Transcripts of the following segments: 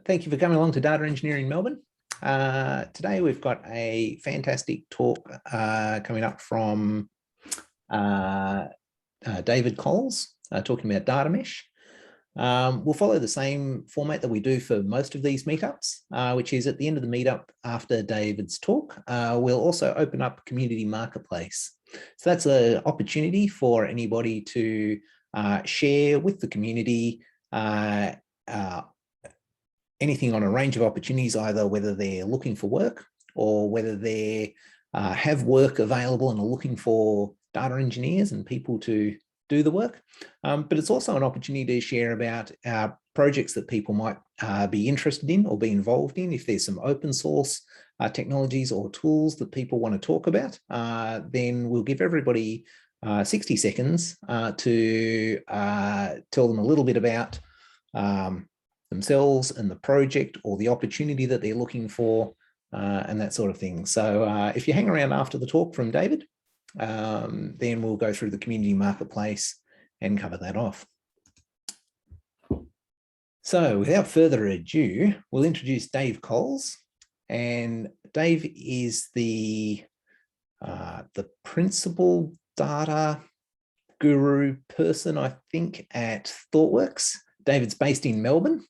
Thank you for coming along to Data Engineering Melbourne. Today we've got a fantastic talk coming up from David Colls, talking about data mesh. We'll follow the same format that we do for most of these meetups, which is at the end of the meetup after David's talk, we'll also open up community marketplace. So that's an opportunity for anybody to share with the community anything on a range of opportunities, either whether they're looking for work or whether they have work available and are looking for data engineers and people to do the work. But it's also an opportunity to share about projects that people might be interested in or be involved in. If there's some open source technologies or tools that people want to talk about, then we'll give everybody 60 seconds to tell them a little bit about themselves and the project or the opportunity that they're looking for and that sort of thing. So if you hang around after the talk from David, then we'll go through the community marketplace and cover that off. So without further ado, we'll introduce Dave Colls. And Dave is the principal data guru person, I think, at ThoughtWorks. David's based in Melbourne.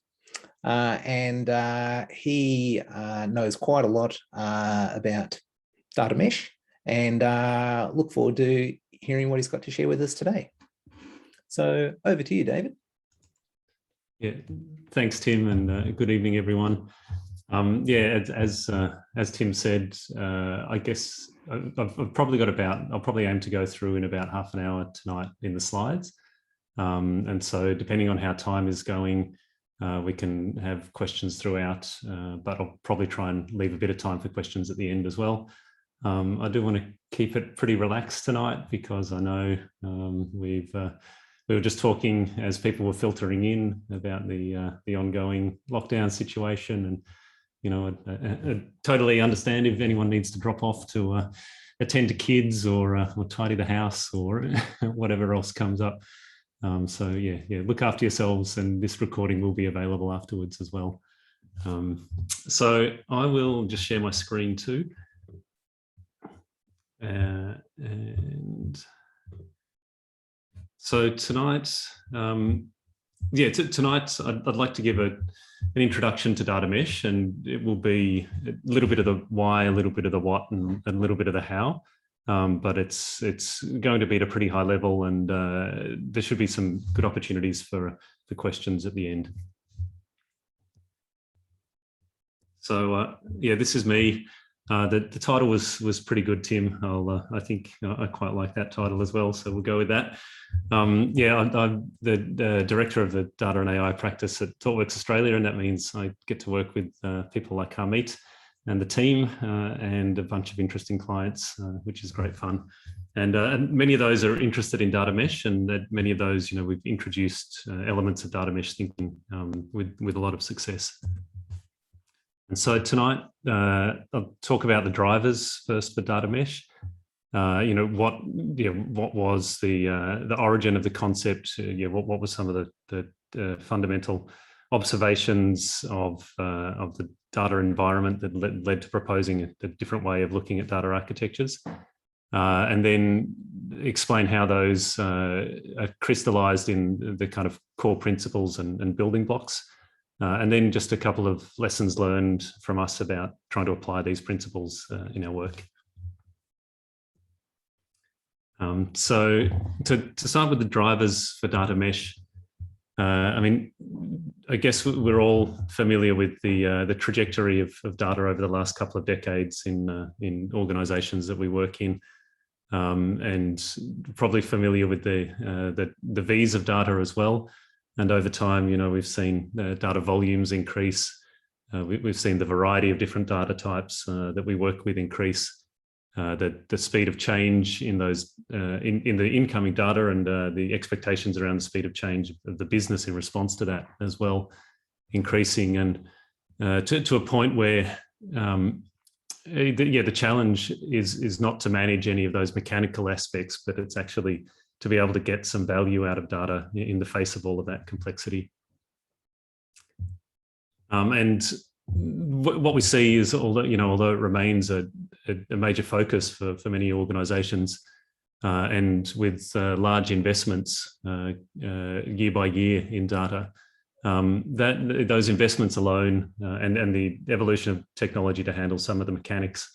And he knows quite a lot about data mesh, and look forward to hearing what he's got to share with us today. So over to you, David. Yeah, thanks, Tim, and good evening, everyone. Yeah, as Tim said, I guess I've probably got I'll probably aim to go through in about half an hour tonight in the slides. And so depending on how time is going, we can have questions throughout, but I'll probably try and leave a bit of time for questions at the end as well. I do want to keep it pretty relaxed tonight because I know we were just talking as people were filtering in about the ongoing lockdown situation, and you know, I totally understand if anyone needs to drop off to attend to kids or tidy the house or whatever else comes up. So yeah, look after yourselves, and this recording will be available afterwards as well. So I will just share my screen too. And so tonight, tonight I'd like to give an introduction to data mesh, and it will be a little bit of the why, a little bit of the what, and a little bit of the how. But it's going to be at a pretty high level, and there should be some good opportunities for questions at the end. So yeah, this is me. The title was pretty good, Tim. I think I quite like that title as well, so we'll go with that. Yeah, I'm the director of the data and AI practice at ThoughtWorks Australia, and that means I get to work with people like Harmeet and the team and a bunch of interesting clients, which is great fun. And many of those are interested in data mesh, and that many of those, you know, we've introduced elements of data mesh thinking with a lot of success. And so tonight, I'll talk about the drivers first for data mesh. You know, what was the origin of the concept? What were some of the fundamental observations of the data environment that led to proposing a different way of looking at data architectures, and then explain how those are crystallized in the kind of core principles and building blocks. And then just a couple of lessons learned from us about trying to apply these principles in our work. So to start with the drivers for data mesh, I mean, I guess we're all familiar with the trajectory of data over the last couple of decades in organizations that we work in, and probably familiar with the V's of data as well. And over time, you know, we've seen data volumes increase. We've seen the variety of different data types that we work with increase. The speed of change in those in the incoming data, and the expectations around the speed of change of the business in response to that as well, increasing, and to a point where the challenge is not to manage any of those mechanical aspects, but it's actually to be able to get some value out of data in the face of all of that complexity. And what we see is, although it remains a major focus for many organisations, and with large investments year by year in data, those investments alone and the evolution of technology to handle some of the mechanics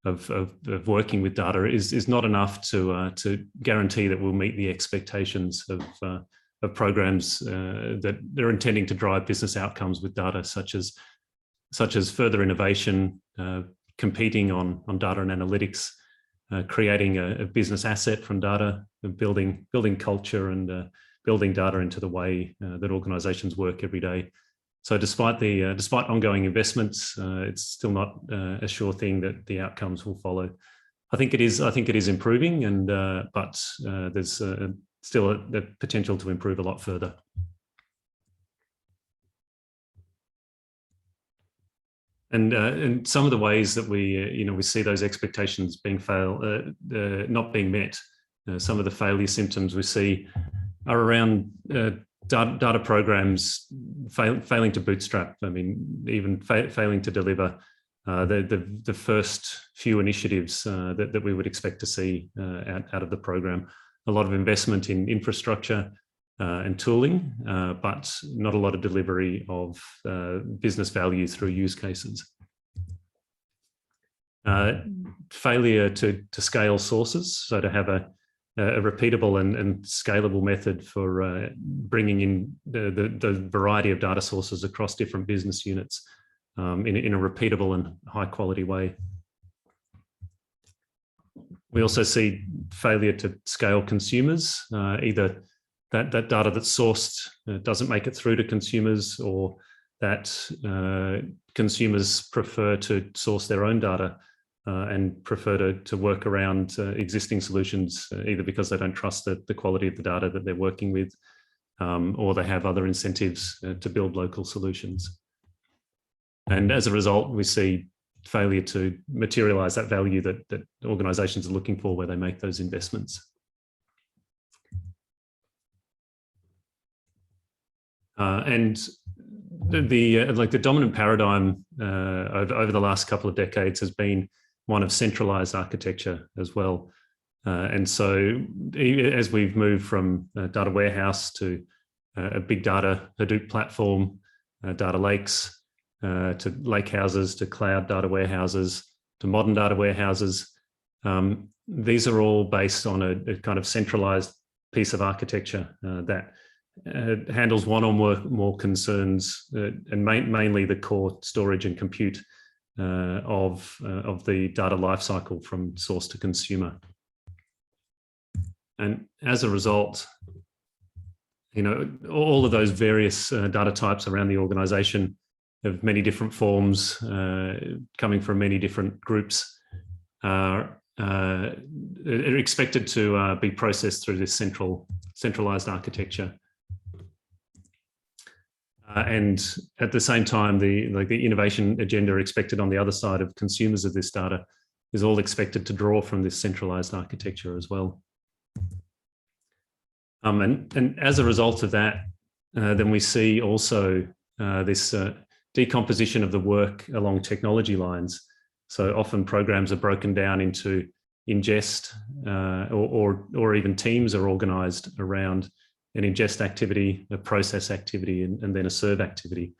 of working with data is not enough to guarantee that we'll meet the expectations of programs that they're intending to drive business outcomes with data, such as further innovation, competing on data and analytics, creating a business asset from data, building culture, and building data into the way that organisations work every day. So despite ongoing investments, it's still not a sure thing that the outcomes will follow. I think it is improving, and but there's still a potential to improve a lot further. And some of the ways that we see those expectations not being met, some of the failure symptoms we see are around data programs failing to bootstrap. I mean, even failing to deliver the first few initiatives that we would expect to see out of the program. A lot of investment in infrastructure and tooling, but not a lot of delivery of business value through use cases. Failure to scale sources, so to have a repeatable and scalable method for bringing in the variety of data sources across different business units in a repeatable and high quality way. We also see failure to scale consumers, either that data that's sourced doesn't make it through to consumers, or that consumers prefer to source their own data and prefer to work around existing solutions, either because they don't trust the quality of the data that they're working with, or they have other incentives to build local solutions. And as a result, we see failure to materialize that value that organizations are looking for where they make those investments. And the dominant paradigm over the last couple of decades has been one of centralized architecture as well. And so as we've moved from a data warehouse to a big data Hadoop platform, data lakes, to lake houses, to cloud data warehouses, to modern data warehouses, these are all based on a kind of centralized piece of architecture that handles one or more concerns, and mainly the core storage and compute of the data lifecycle from source to consumer. And as a result, all of those various data types around the organization of many different forms, coming from many different groups, are expected to be processed through this centralized architecture. And at the same time, the innovation agenda expected on the other side of consumers of this data is all expected to draw from this centralized architecture as well. And as a result of that, then we see also this decomposition of the work along technology lines. So often programs are broken down into ingest, or even teams are organized around an ingest activity, a process activity, and then a serve activity.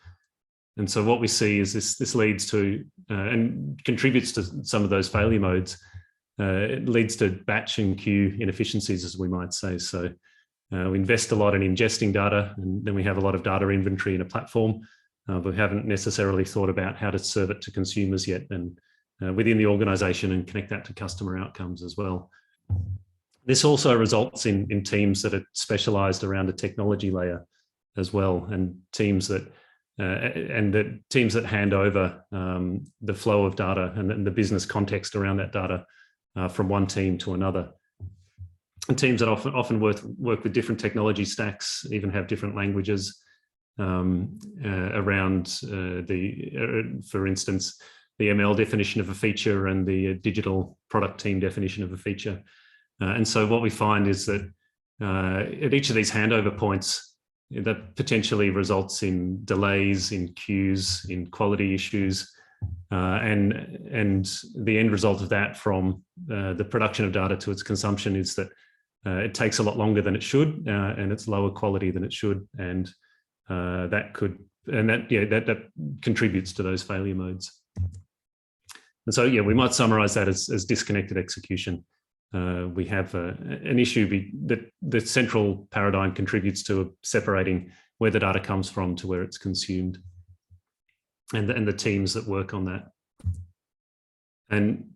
And so what we see is this leads to, and contributes to some of those failure modes. It leads to batch and queue inefficiencies, as we might say. So we invest a lot in ingesting data, and then we have a lot of data inventory in a platform, but we haven't necessarily thought about how to serve it to consumers yet, and within the organization, and connect that to customer outcomes as well. This also results in teams that are specialized around a technology layer as well, and teams that hand over the flow of data and the business context around that data from one team to another. And teams that often work with different technology stacks, even have different languages around for instance, the ML definition of a feature and the digital product team definition of a feature. And so what we find is that at each of these handover points, that potentially results in delays, in queues, in quality issues, and the end result of that from the production of data to its consumption is that it takes a lot longer than it should, and it's lower quality than it should, and that contributes to those failure modes. And so, yeah, we might summarize that as disconnected execution. We have an issue that the central paradigm contributes to separating where the data comes from to where it's consumed, and the teams that work on that. And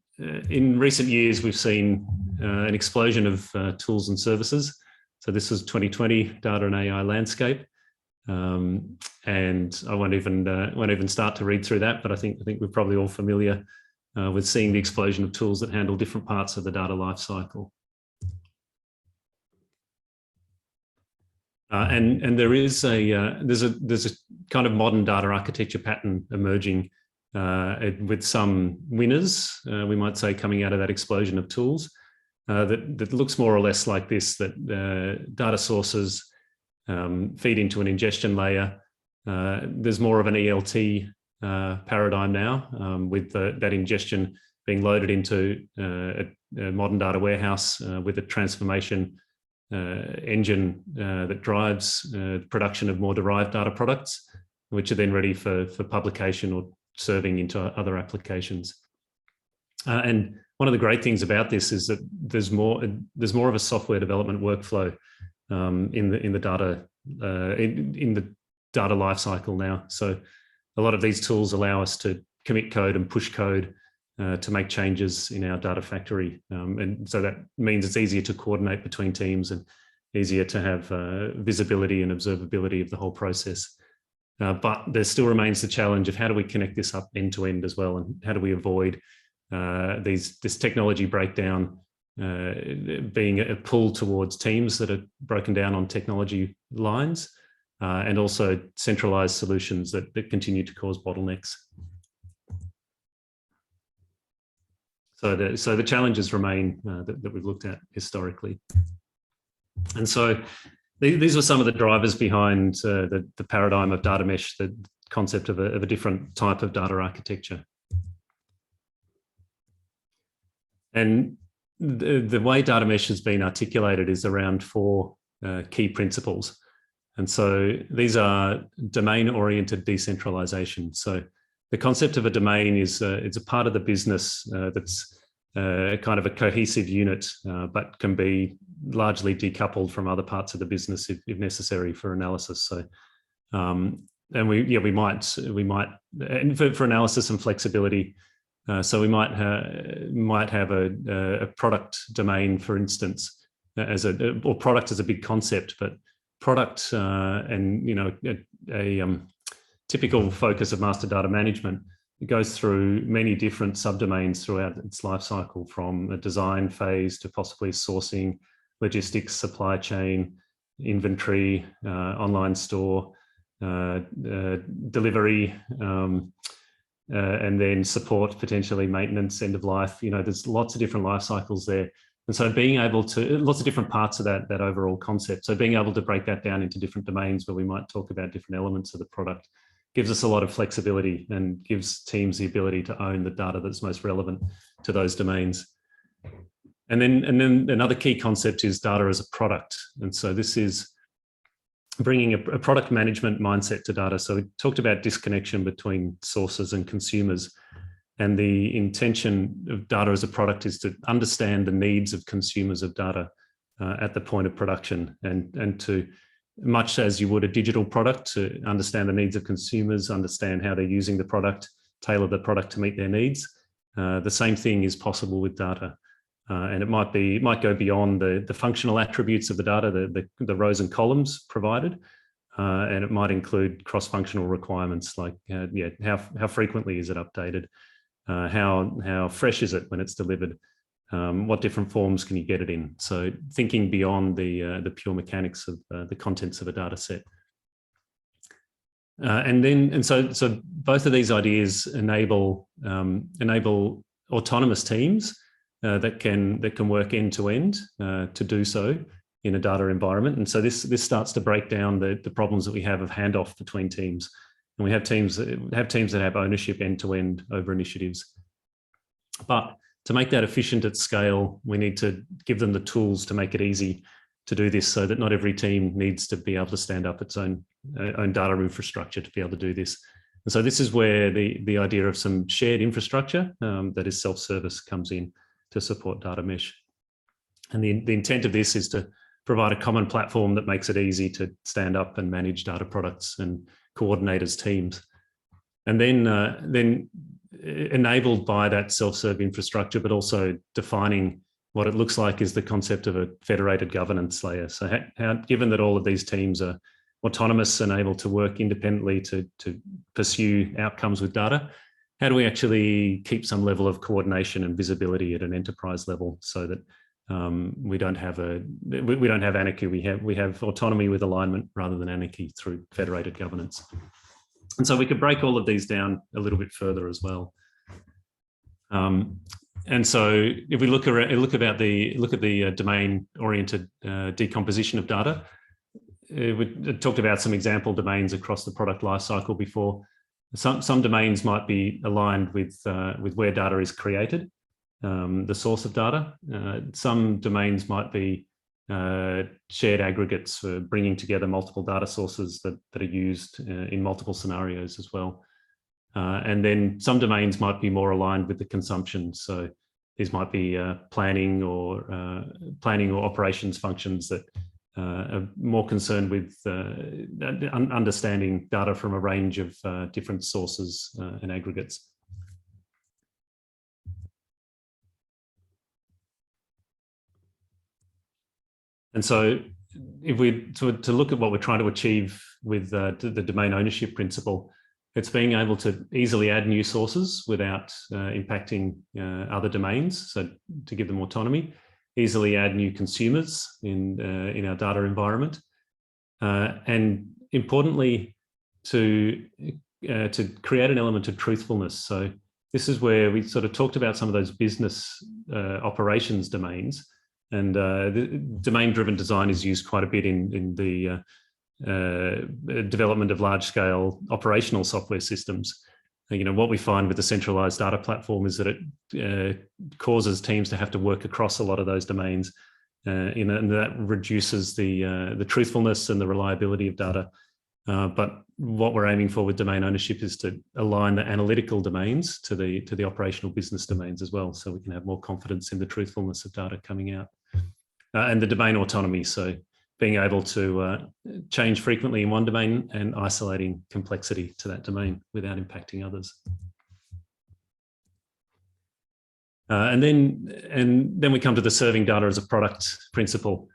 in recent years, we've seen an explosion of tools and services. So this was 2020 data and AI landscape. And I won't even start to read through that, but I think we're probably all familiar with seeing the explosion of tools that handle different parts of the data lifecycle. And there's a kind of modern data architecture pattern emerging with some winners, we might say, coming out of that explosion of tools that looks more or less like this: that data sources feed into an ingestion layer. There's more of an ELT paradigm now, with that ingestion being loaded into a modern data warehouse with a transformation engine that drives production of more derived data products, which are then ready for publication or serving into other applications. And one of the great things about this is that there's more of a software development workflow in the data lifecycle now. So a lot of these tools allow us to commit code and push code to make changes in our data factory. And so that means it's easier to coordinate between teams and easier to have visibility and observability of the whole process. But there still remains the challenge of how do we connect this up end to end as well, and how do we avoid this technology breakdown being a pull towards teams that are broken down on technology lines, and also centralized solutions that continue to cause bottlenecks. So the challenges remain that we've looked at historically. And so these were some of the drivers behind the paradigm of data mesh, the concept of a different type of data architecture. And the way data mesh has been articulated is around 4 key principles. And so these are domain-oriented decentralization. So the concept of a domain is it's a part of the business that's kind of a cohesive unit, but can be largely decoupled from other parts of the business if necessary for analysis. So, and we might, and for analysis and flexibility. So we might have a product domain, for instance, or product as a big concept, but product and a typical focus of master data management. It goes through many different subdomains throughout its life cycle, from a design phase to possibly sourcing, logistics, supply chain, inventory, online store, delivery, and then support, potentially maintenance, end of life. There's lots of different life cycles there. And so being able to, lots of different parts of that overall concept. So being able to break that down into different domains where we might talk about different elements of the product gives us a lot of flexibility and gives teams the ability to own the data that's most relevant to those domains. And then another key concept is data as a product. And so this is bringing a product management mindset to data. So we talked about disconnection between sources and consumers. And the intention of data as a product is to understand the needs of consumers of data at the point of production, and to, much as you would a digital product, to understand the needs of consumers, understand how they're using the product, tailor the product to meet their needs. The same thing is possible with data. And it might go beyond the functional attributes of the data, the rows and columns provided, and it might include cross-functional requirements like how frequently is it updated, how fresh is it when it's delivered, what different forms can you get it in? So thinking beyond the pure mechanics of the contents of a data set. So both of these ideas enable autonomous teams that can work end to end to do so, in a data environment. And so this starts to break down the problems that we have of handoff between teams. And we have teams that have ownership end-to-end over initiatives. But to make that efficient at scale, we need to give them the tools to make it easy to do this, so that not every team needs to be able to stand up its own data infrastructure to be able to do this. And so this is where the idea of some shared infrastructure that is self-service comes in to support data mesh. And the intent of this is to provide a common platform that makes it easy to stand up and manage data products and coordinate as teams. And then enabled by that self-serve infrastructure, but also defining what it looks like is the concept of a federated governance layer. So given that all of these teams are autonomous and able to work independently to pursue outcomes with data, how do we actually keep some level of coordination and visibility at an enterprise level, so that we don't have anarchy. We have autonomy with alignment rather than anarchy through federated governance. And so we could break all of these down a little bit further as well. And so if we look at the domain-oriented decomposition of data, we talked about some example domains across the product lifecycle before. Some domains might be aligned with where data is created, the source of data. Some domains might be shared aggregates for bringing together multiple data sources that are used in multiple scenarios as well. And then some domains might be more aligned with the consumption. So these might be planning or operations functions that are more concerned with understanding data from a range of different sources and aggregates. And so if we to look at what we're trying to achieve with the domain ownership principle, it's being able to easily add new sources without impacting other domains. So to give them autonomy, easily add new consumers in our data environment, and importantly, to create an element of truthfulness. So this is where we sort of talked about some of those business operations domains. And the domain-driven design is used quite a bit in the development of large-scale operational software systems. You know, what we find with the centralized data platform is that it causes teams to have to work across a lot of those domains, and that reduces the truthfulness and the reliability of data. But what we're aiming for with domain ownership is to align the analytical domains to the operational business domains as well, so we can have more confidence in the truthfulness of data coming out. And the domain autonomy, so being able to change frequently in one domain and isolating complexity to that domain without impacting others. And then we come to the serving data as a product principle.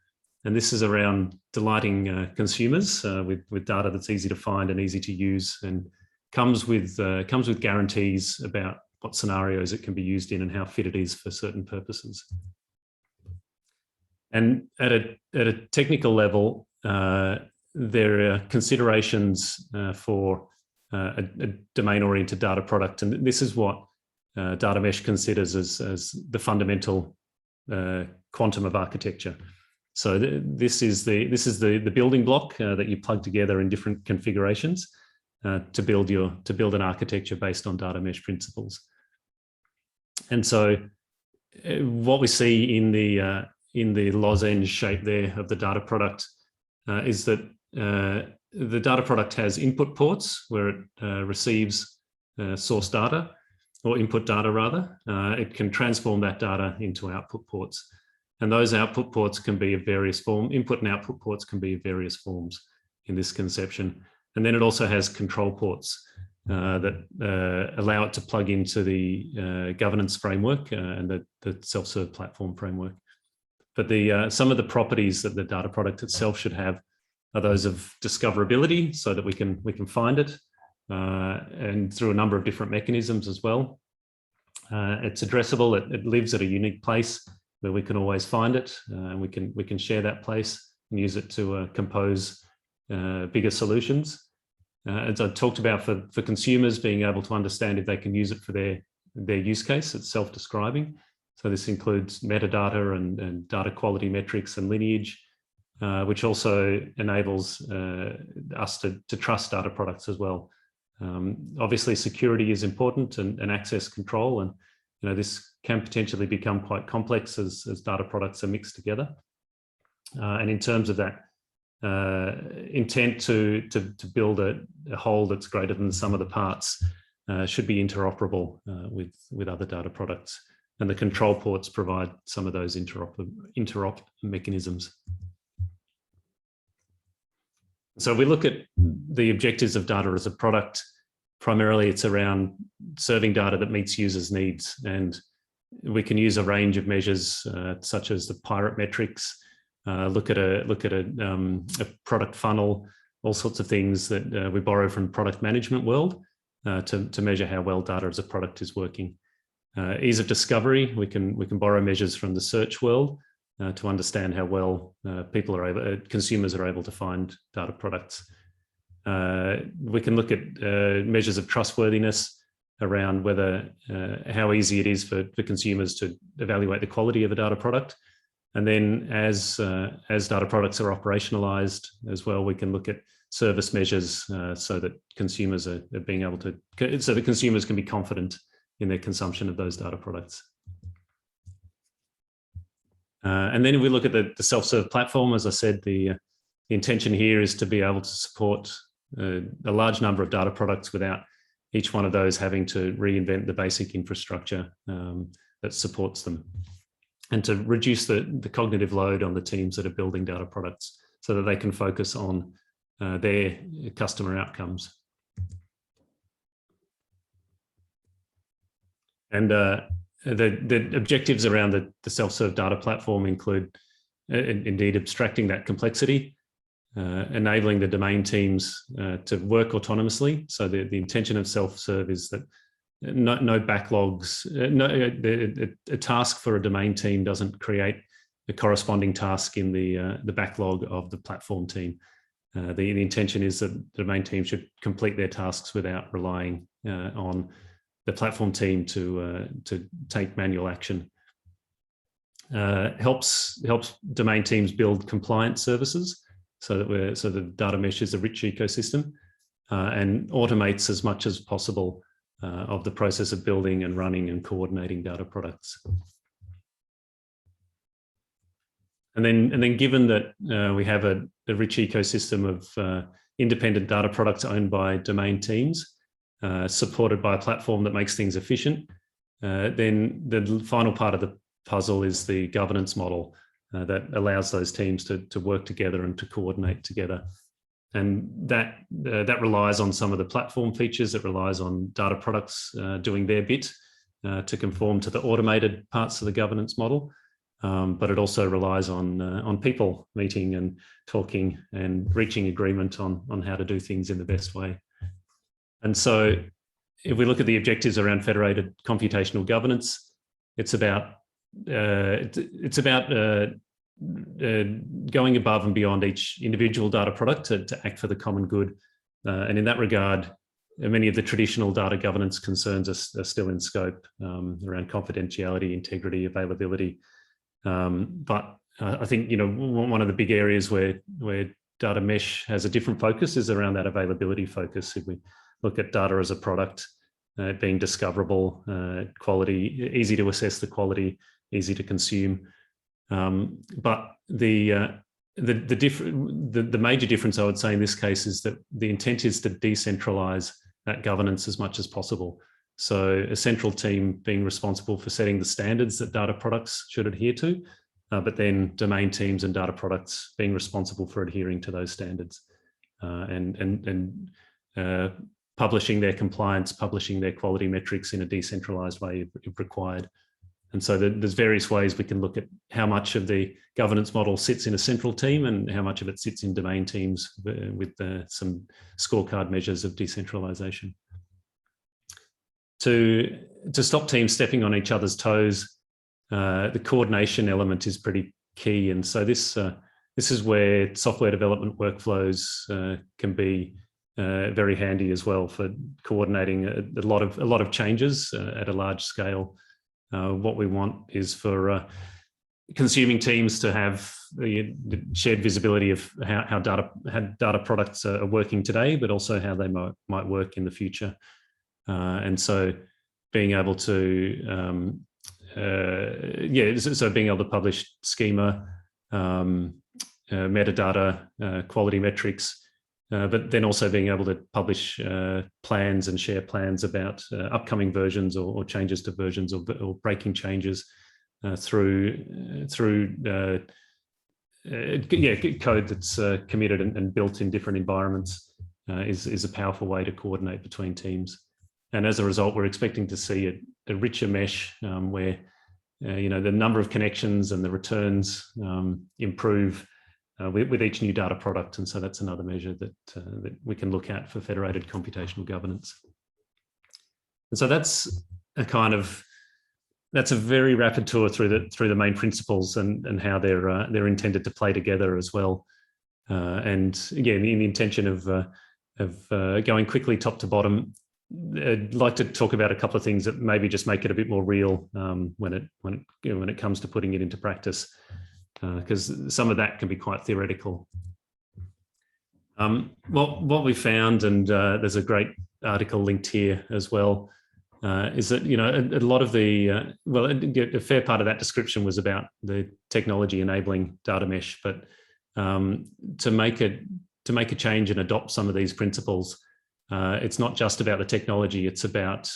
And this is around delighting consumers with data that's easy to find and easy to use, and comes with guarantees about what scenarios it can be used in and how fit it is for certain purposes. And at a technical level, there are considerations for a domain-oriented data product, and this is what data mesh considers as the fundamental quantum of architecture. So this is the building block that you plug together in different configurations to build an architecture based on data mesh principles. And so what we see in the lozenge shape there of the data product is that the data product has input ports where it receives source data, or input data rather. It can transform that data into output ports. And those output ports can be of various forms. Input and output ports can be of various forms in this conception. And then it also has control ports that allow it to plug into the governance framework and the self-serve platform framework. But some of the properties that the data product itself should have are those of discoverability, so that we can find it, and through a number of different mechanisms as well. It's addressable. It lives at a unique place where we can always find it, and we can share that place and use it to compose bigger solutions. As I talked about, for consumers, being able to understand if they can use it for their use case, it's self-describing. So this includes metadata and data quality metrics and lineage, which also enables us to trust data products as well. Obviously, security is important and access control, and this can potentially become quite complex as data products are mixed together. And in terms of that intent to build a whole that's greater than the sum of the parts, should be interoperable with other data products, and the control ports provide some of those interop mechanisms. So we look at the objectives of data as a product. Primarily, it's around serving data that meets users' needs, and we can use a range of measures such as the pirate metrics. Look at a product funnel, all sorts of things that we borrow from product management world to measure how well data as a product is working. Ease of discovery, we can borrow measures from the search world to understand how well consumers are able to find data products. We can look at measures of trustworthiness around whether how easy it is for consumers to evaluate the quality of a data product. And then as data products are operationalized as well, we can look at service measures so that consumers are being able to, so that consumers can be confident in their consumption of those data products. And then if we look at the self-serve platform, as I said, the intention here is to be able to support a large number of data products without each one of those having to reinvent the basic infrastructure that supports them, and to reduce the cognitive load on the teams that are building data products so that they can focus on their customer outcomes. And the objectives around the self-serve data platform include indeed abstracting that complexity, enabling the domain teams to work autonomously. So the intention of self-serve is that no backlogs, a task for a domain team doesn't create a corresponding task in the backlog of the platform team. The intention is that the domain team should complete their tasks without relying on the platform team to take manual action. Helps domain teams build compliant services so that the data mesh is a rich ecosystem, and automates as much as possible of the process of building and running and coordinating data products. And then given that we have a rich ecosystem of independent data products owned by domain teams, supported by a platform that makes things efficient, then the final part of the puzzle is the governance model that allows those teams to work together and to coordinate together. And that relies on some of the platform features. It relies on data products doing their bit to conform to the automated parts of the governance model. But it also relies on people meeting and talking and reaching agreement on how to do things in the best way. And so if we look at the objectives around federated computational governance, it's about going above and beyond each individual data product to act for the common good. And in that regard, many of the traditional data governance concerns are still in scope around confidentiality, integrity, availability. But I think one of the big areas where data mesh has a different focus is around that availability focus. If we look at data as a product, being discoverable, quality, easy to assess the quality, easy to consume. But the major difference I would say in this case is that the intent is to decentralize that governance as much as possible. So a central team being responsible for setting the standards that data products should adhere to, but then domain teams and data products being responsible for adhering to those standards and publishing their compliance, publishing their quality metrics in a decentralized way if required. And so there's various ways we can look at how much of the governance model sits in a central team and how much of it sits in domain teams with some scorecard measures of decentralization. To stop teams stepping on each other's toes, the coordination element is pretty key. And so this is where software development workflows can be very handy as well for coordinating a lot of changes at a large scale. What we want is for consuming teams to have the shared visibility of how data products are working today, but also how they might work in the future. And so being able to, so being able to publish schema, metadata, quality metrics, but then also being able to publish plans and share plans about upcoming versions or changes to versions or breaking changes through code that's committed and built in different environments is a powerful way to coordinate between teams. And as a result, we're expecting to see a richer mesh where the number of connections and the returns improve with each new data product. And so that's another measure that we can look at for federated computational governance. And so that's a very rapid tour through the main principles and how they're intended to play together as well. And again, in the intention of going quickly top to bottom, I'd like to talk about a couple of things that maybe just make it a bit more real when it comes to putting it into practice, because some of that can be quite theoretical. What we found, and there's a great article linked here as well, is that a lot of a fair part of that description was about the technology enabling data mesh, but to make a change and adopt some of these principles, it's not just about the technology, it's about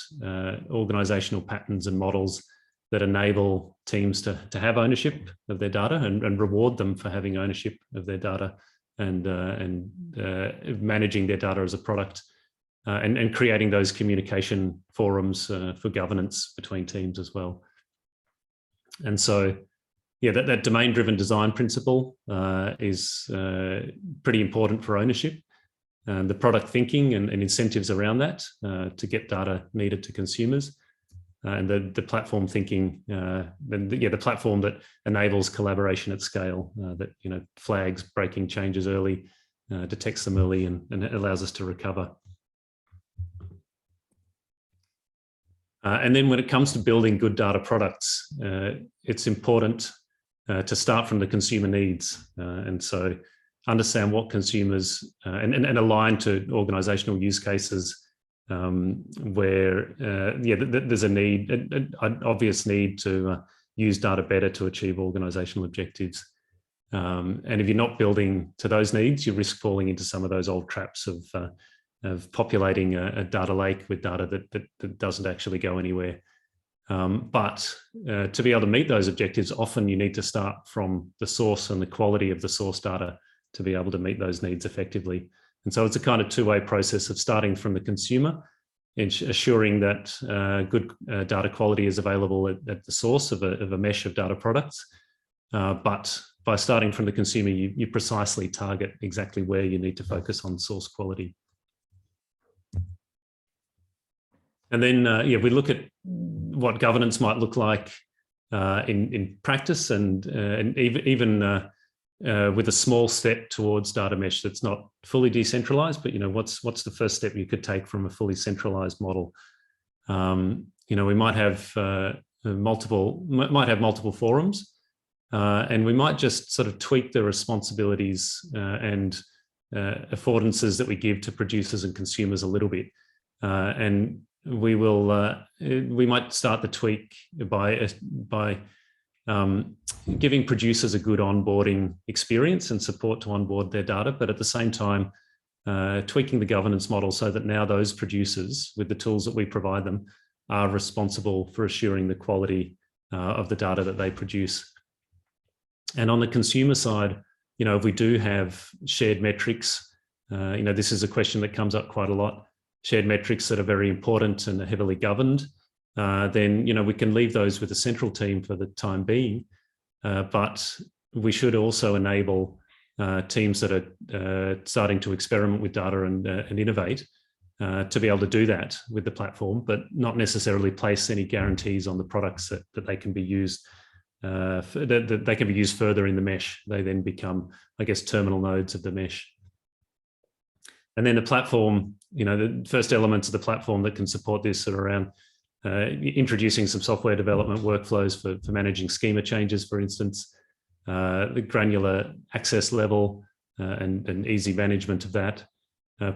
organizational patterns and models that enable teams to have ownership of their data and reward them for having ownership of their data and managing their data as a product, and creating those communication forums for governance between teams as well. And so, that domain-driven design principle is pretty important for ownership. The product thinking and incentives around that to get data needed to consumers, and the platform thinking, the platform that enables collaboration at scale, that flags breaking changes early, detects them early, and allows us to recover. And then when it comes to building good data products, it's important to start from the consumer needs, and so understand what consumers and align to organizational use cases where there's an obvious need to use data better to achieve organizational objectives. And if you're not building to those needs, you risk falling into some of those old traps of populating a data lake with data that doesn't actually go anywhere. But to be able to meet those objectives, often you need to start from the source and the quality of the source data to be able to meet those needs effectively. And so it's a kind of two-way process of starting from the consumer, assuring that good data quality is available at the source of a mesh of data products. But by starting from the consumer, you precisely target exactly where you need to focus on source quality. And then, we look at what governance might look like in practice, and even with a small step towards data mesh that's not fully decentralized, but what's the first step you could take from a fully centralized model? We might have multiple forums, and we might just sort of tweak the responsibilities and affordances that we give to producers and consumers a little bit, and we might start the tweak by giving producers a good onboarding experience and support to onboard their data, but at the same time, tweaking the governance model so that now those producers, with the tools that we provide them, are responsible for assuring the quality of the data that they produce. And on the consumer side, if we do have shared metrics, this is a question that comes up quite a lot, shared metrics that are very important and are heavily governed, then we can leave those with a central team for the time being, but we should also enable teams that are starting to experiment with data and innovate to be able to do that with the platform, but not necessarily place any guarantees on the products that they can be used. That they can be used further in the mesh. They then become, I guess, terminal nodes of the mesh. And then the platform, the first elements of the platform that can support this are around introducing some software development workflows for managing schema changes, for instance, the granular access level and easy management of that,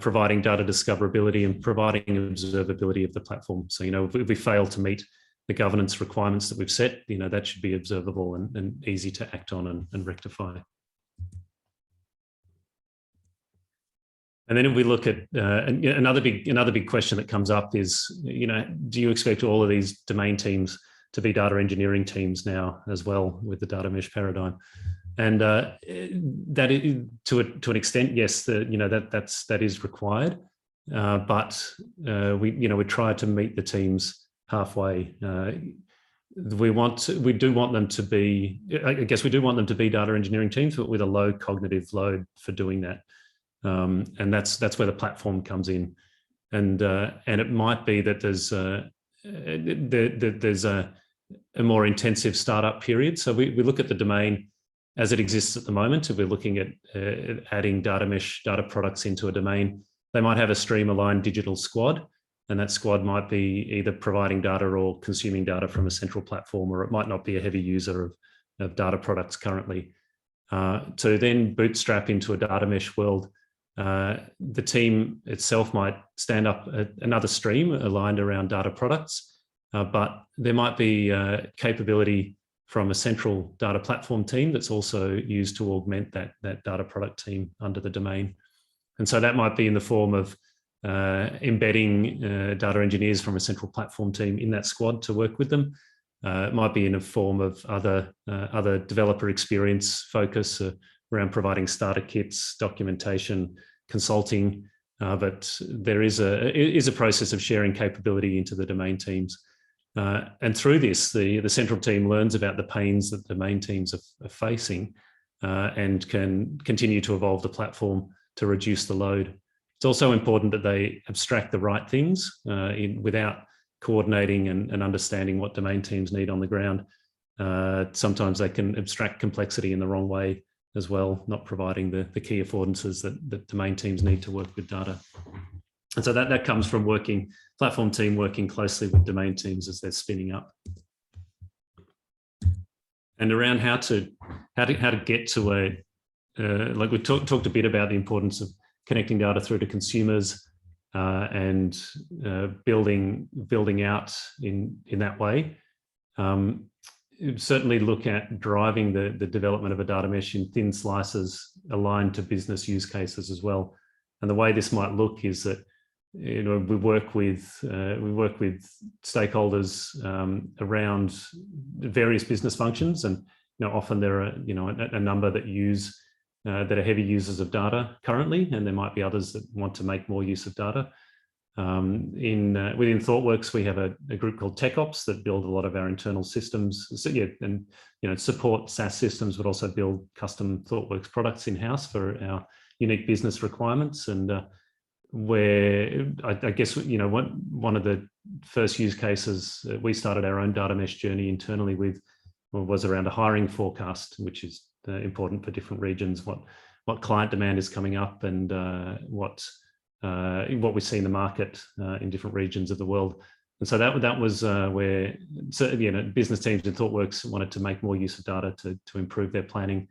providing data discoverability and providing observability of the platform. So, if we fail to meet the governance requirements that we've set, that should be observable and easy to act on and rectify. And then if we look at another big question that comes up is, do you expect all of these domain teams to be data engineering teams now as well with the data mesh paradigm? And that is, to an extent, yes, that is required. But we try to meet the teams halfway. We do want them to be data engineering teams, but with a low cognitive load for doing that. And that's where the platform comes in, and it might be that there's a more intensive startup period. So we look at the domain as it exists at the moment. If we're looking at adding data mesh data products into a domain, they might have a stream-aligned digital squad, and that squad might be either providing data or consuming data from a central platform, or it might not be a heavy user of data products currently. To then bootstrap into a data mesh world, the team itself might stand up another stream aligned around data products, but there might be capability from a central data platform team that's also used to augment that data product team under the domain. And so that might be in the form of embedding data engineers from a central platform team in that squad to work with them. It might be in a form of other developer experience focus around providing starter kits, documentation, consulting, but there is a process of sharing capability into the domain teams. And through this, the central team learns about the pains that the domain teams are facing and can continue to evolve the platform to reduce the load. It's also important that they abstract the right things without coordinating and understanding what domain teams need on the ground. Sometimes they can abstract complexity in the wrong way as well, not providing the key affordances that domain teams need to work with data. And so that comes from platform team working closely with domain teams as they're spinning up. And around how to get to like we talked a bit about the importance of connecting data through to consumers and building out in that way. Certainly look at driving the development of a data mesh in thin slices aligned to business use cases as well. And the way this might look is that we work with stakeholders around various business functions, and often there are a number that are heavy users of data currently, and there might be others that want to make more use of data. Within ThoughtWorks, we have a group called TechOps that build a lot of our internal systems, and support SaaS systems, but also build custom ThoughtWorks products in-house for our unique business requirements. And where I guess one of the first use cases we started our own data mesh journey internally with was around a hiring forecast, which is important for different regions, what client demand is coming up, and what we see in the market in different regions of the world. And so that was where business teams in ThoughtWorks wanted to make more use of data to improve their planning.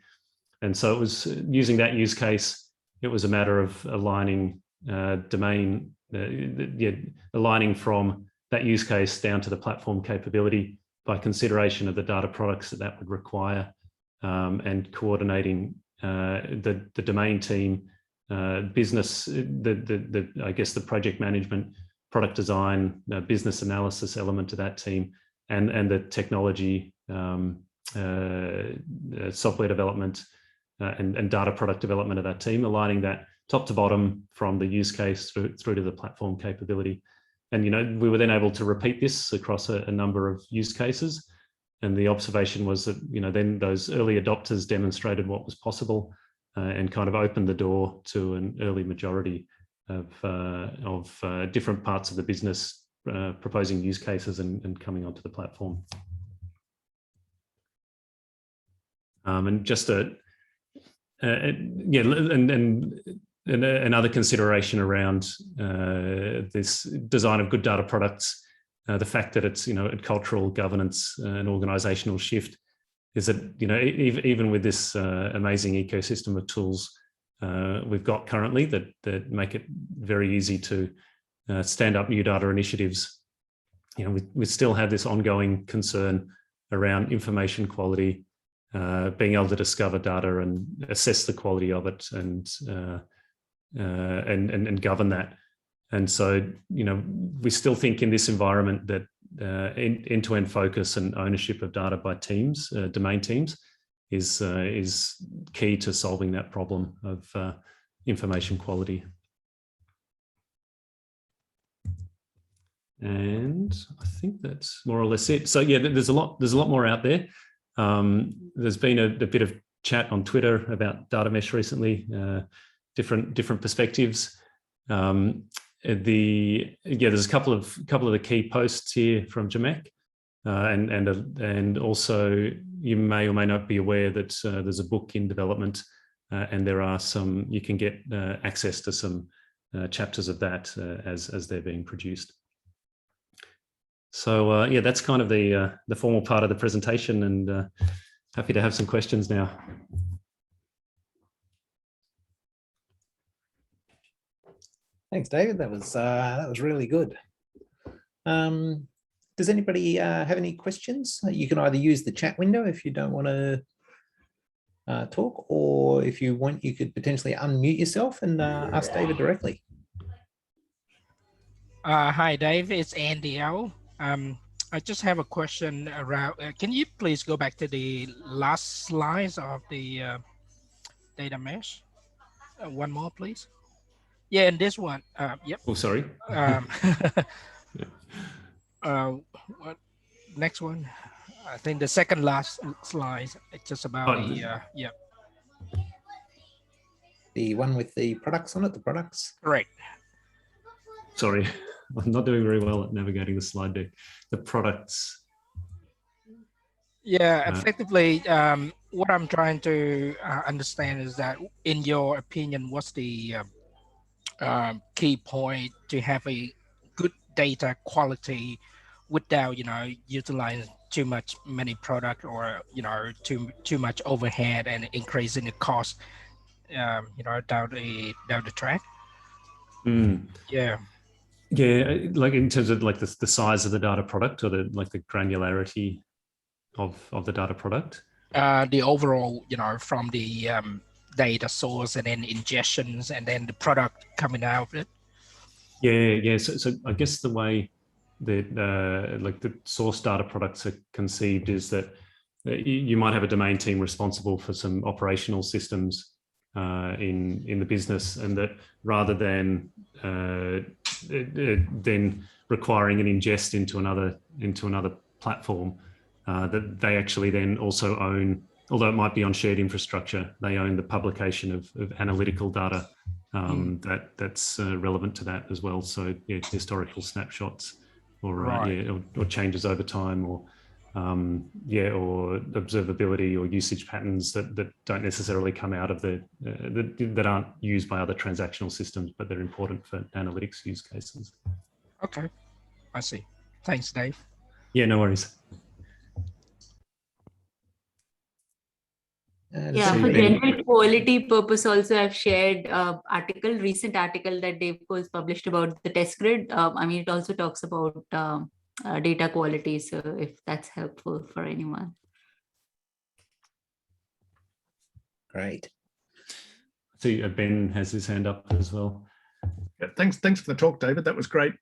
And so it was using that use case. It was a matter of aligning aligning from that use case down to the platform capability by consideration of the data products that would require, and coordinating the domain team, business, I guess the project management, product design, business analysis element to that team, and the technology, software development, and data product development of that team, aligning that top to bottom from the use case through to the platform capability. And we were then able to repeat this across a number of use cases. And the observation was that then those early adopters demonstrated what was possible, and kind of opened the door to an early majority of different parts of the business proposing use cases and coming onto the platform. And just another consideration around this design of good data products the fact that it's, a cultural governance and organizational shift is that, even with this amazing ecosystem of tools we've got currently that make it very easy to stand up new data initiatives, we still have this ongoing concern around information quality, being able to discover data and assess the quality of it and govern that. And so, we still think in this environment that end-to-end focus and ownership of data by teams, domain teams, is key to solving that problem of information quality. And I think that's more or less it. So yeah, there's a lot more out there. There's been a bit of chat on Twitter about data mesh recently, different perspectives. There's a couple of the key posts here from Zhamak, and also you may or may not be aware that there's a book in development, and there are some, you can get access to some chapters of that as they're being produced. So yeah, that's kind of the formal part of the presentation, and happy to have some questions now. Thanks, David. That was really good. Does anybody have any questions? You can either use the chat window if you don't want to talk, or if you want, you could potentially unmute yourself and ask David directly. Hi, Dave. It's Andy L. I just have a question around. Can you please go back to the last slides of the data mesh? One more, please. Yeah, and this one. Yep. Oh, sorry. What next one? I think the second last slide. It's just about yeah. The one with the products on it. The products. Right. Sorry, I'm not doing very well at navigating the slide deck. The products. Yeah, effectively, what I'm trying to understand is that, in your opinion, what's the key point to have a good data quality without, utilizing many product, or too much overhead and increasing the cost, down the track. Yeah, like in terms of like the size of the data product, or the granularity of the data product. The overall, from the data source and then ingestions and then the product coming out of it. Yeah. So I guess the way that like the source data products are conceived is that you might have a domain team responsible for some operational systems in the business, and that rather than requiring an ingest into another platform, that they actually then also own, although it might be on shared infrastructure, they own the publication of analytical data that's relevant to that as well. So yeah, historical snapshots, or or changes over time, or or observability or usage patterns that don't necessarily come out of that aren't used by other transactional systems, but they're important for analytics use cases. Okay, I see. Thanks, Dave. Yeah, no worries. Yeah, for general quality purpose also, I've shared recent article that Dave Colls published about the test grid. I mean, it also talks about data quality, so if that's helpful for anyone. Great. I see Ben has his hand up as well. Yeah, thanks for the talk, David. That was great.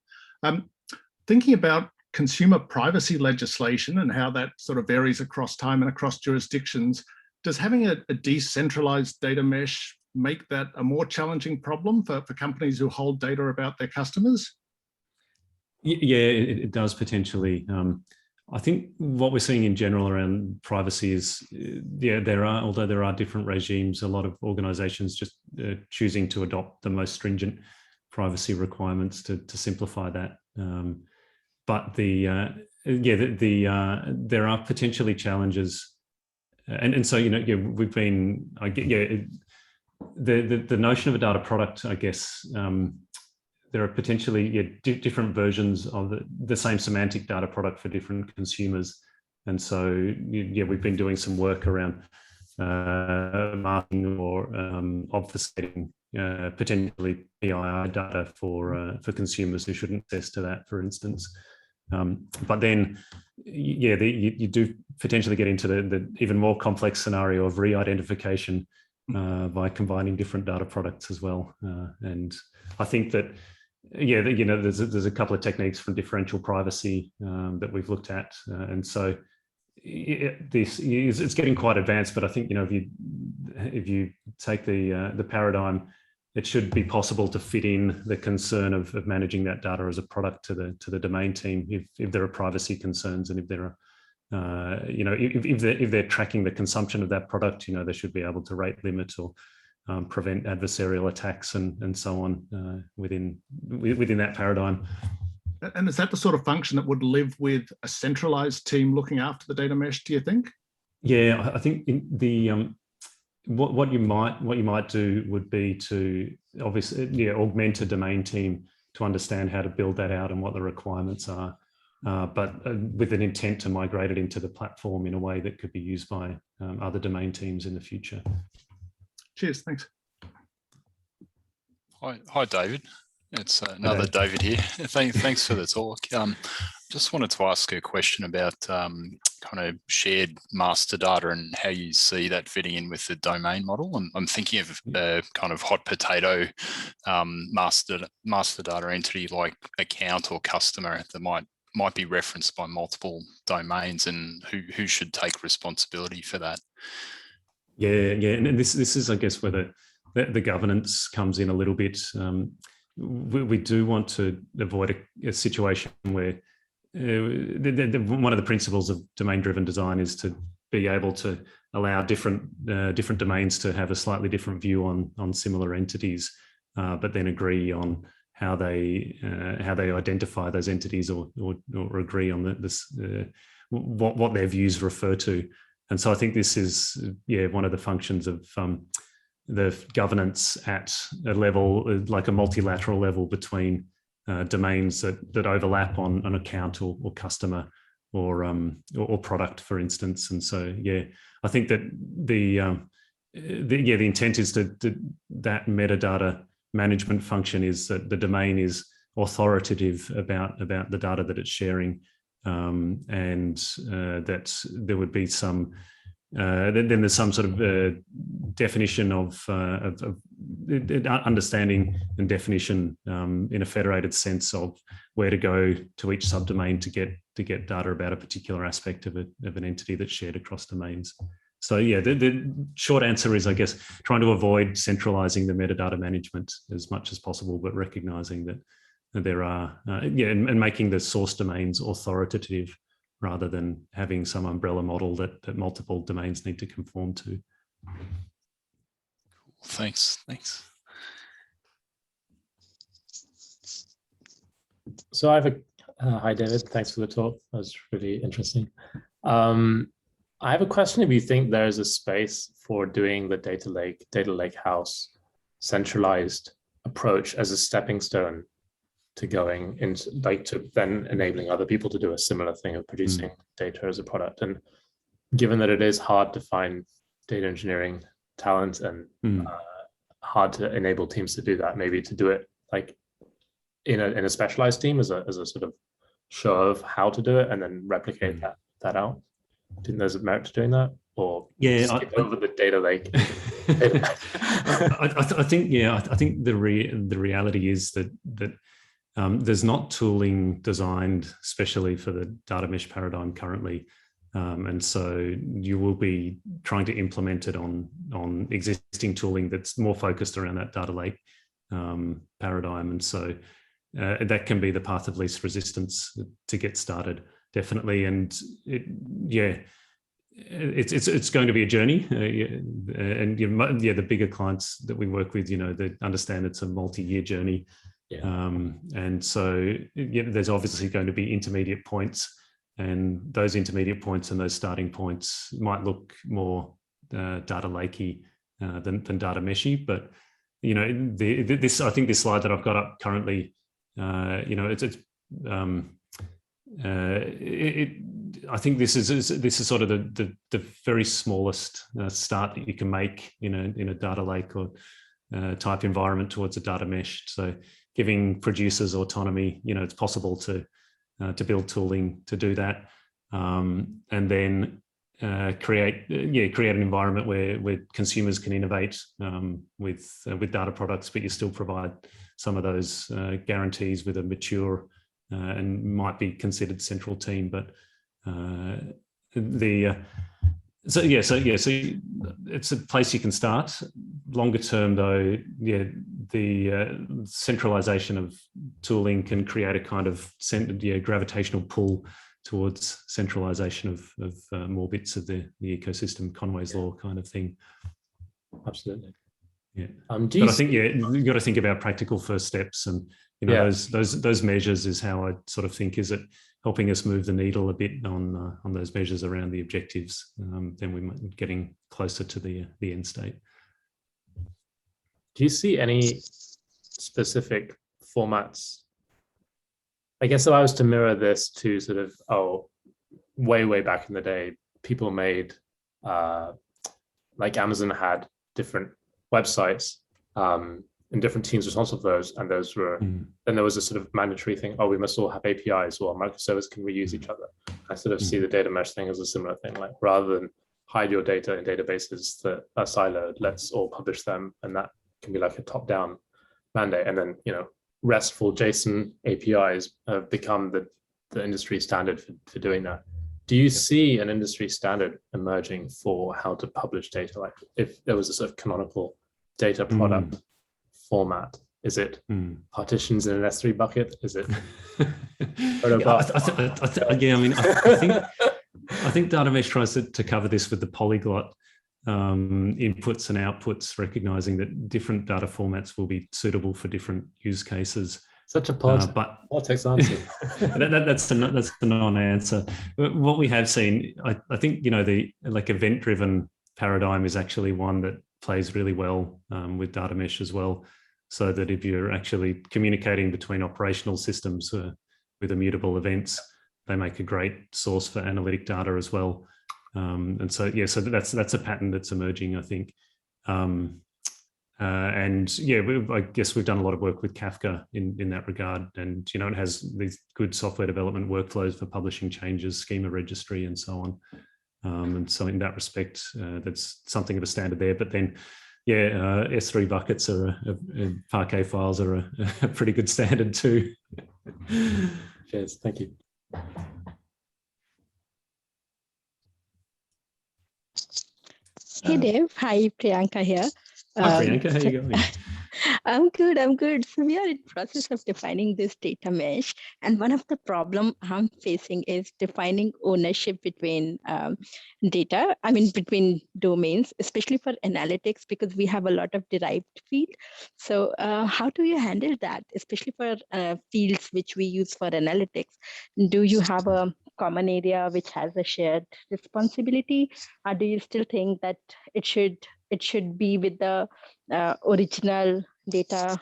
Thinking about consumer privacy legislation and how that sort of varies across time and across jurisdictions, does having a decentralized data mesh make that a more challenging problem for companies who hold data about their customers? Yeah, it does potentially. I think what we're seeing in general around privacy is, although there are different regimes, a lot of organizations just choosing to adopt the most stringent privacy requirements to simplify that. But there are potentially challenges. And so, we've been, the notion of a data product, I guess, there are potentially different versions of the same semantic data product for different consumers. And so, we've been doing some work around marking or obfuscating potentially PII data for consumers who shouldn't access to that, for instance. But then, you do potentially get into the even more complex scenario of re-identification by combining different data products as well. And I think that, there's a couple of techniques from differential privacy that we've looked at, and so it's getting quite advanced. But I think if you take the paradigm, it should be possible to fit in the concern of managing that data as a product to the domain team if there are privacy concerns, and if there are if they're tracking the consumption of that product, they should be able to rate limit or prevent adversarial attacks and so on within that paradigm. And is that the sort of function that would live with a centralized team looking after the data mesh, do you think? Yeah, I think what you might do would be to obviously augment a domain team to understand how to build that out and what the requirements are, but with an intent to migrate it into the platform in a way that could be used by other domain teams in the future. Cheers, thanks. Hi, David. It's another David here. Thanks for the talk. Just wanted to ask a question about kind of shared master data and how you see that fitting in with the domain model. I'm thinking of a kind of hot potato master data entity like account or customer that might be referenced by multiple domains, and who should take responsibility for that. Yeah, and this is, I guess, where the governance comes in a little bit. We do want to avoid a situation where one of the principles of domain-driven design is to be able to allow different domains to have a slightly different view on similar entities, but then agree on how they identify those entities or agree on what their views refer to. And so I think this is one of the functions of the governance at a level, like a multilateral level between domains that overlap on an account or customer or product, for instance. And so, I think that the intent is that metadata management function is that the domain is authoritative about the data that it's sharing, and that there would be some then there's some sort of definition of understanding and definition in a federated sense of where to go to each subdomain to get data about a particular aspect of an entity that's shared across domains. So the short answer is, I guess, trying to avoid centralizing the metadata management as much as possible, but recognizing that there are and making the source domains authoritative, rather than having some umbrella model that multiple domains need to conform to. Thanks. So I have hi David, thanks for the talk. That was really interesting. I have a question. If you think there is a space for doing the data lake house centralized approach as a stepping stone to going into, like, to then enabling other people to do a similar thing of producing data as a product. And given that it is hard to find data engineering talent and hard to enable teams to do that, maybe to do it like in a specialized team as a sort of show of how to do it and then replicate that out. Do you think there's a merit to doing that? Or skip over the data lake? I think the reality is that there's not tooling designed specially for the data mesh paradigm currently, and so you will be trying to implement it on existing tooling that's more focused around that data lake paradigm, and so that can be the path of least resistance to get started, definitely. And it's going to be a journey, and the bigger clients that we work with, they understand it's a multi-year journey. And so there's obviously going to be intermediate points, and those intermediate points and those starting points might look more data lakey than data meshy. But I think this slide that I've got up currently I think this is sort of the very smallest start that you can make in a data lake or type environment towards a data mesh. So giving producers autonomy, it's possible to build tooling to do that, and then create an environment where consumers can innovate with data products, but you still provide some of those guarantees with a mature and might be considered central team. But so it's a place you can start. Longer term, though, the centralization of tooling can create a kind of gravitational pull towards centralization of more bits of the ecosystem, Conway's law kind of thing. Absolutely. Yeah. But I think you've got to think about practical first steps, and those measures is how I sort of think, is it helping us move the needle a bit on those measures around the objectives, then we might be getting closer to the end state. Do you see any specific formats? I guess if I was to mirror this to sort of, way back in the day, people made, like Amazon had different websites and different teams responsible for those, and those were, then there was a sort of mandatory thing, we must all have APIs, or microservices can reuse each other. I sort of see the data mesh thing as a similar thing, like rather than hide your data in databases that are siloed, let's all publish them, and that can be like a top-down mandate. And then, RESTful JSON APIs have become the industry standard for doing that. Do you see an industry standard emerging for how to publish data? Like if there was a sort of canonical data product format, is it partitions in an S3 bucket? Is it? I think data mesh tries to cover this with the polyglot inputs and outputs, recognizing that different data formats will be suitable for different use cases. Such a politics answer. That's the non-answer. What we have seen, I think, the event-driven paradigm is actually one that plays really well with data mesh as well. So that if you're actually communicating between operational systems with immutable events, they make a great source for analytic data as well. And so that's a pattern that's emerging, I think. I guess we've done a lot of work with Kafka in that regard, and it has these good software development workflows for publishing changes, schema registry, and so on. And so in that respect, that's something of a standard there. But then, S3 buckets and Parquet files are a pretty good standard too. Cheers, thank you. Hey Dave, hi, Priyanka here. Hi Priyanka, how are you going? I'm good. So we are in process of defining this data mesh. And one of the problem I'm facing is defining ownership between between domains, especially for analytics, because we have a lot of derived field. So how do you handle that, especially for fields which we use for analytics? Do you have a common area which has a shared responsibility, or do you still think that it should be with the original data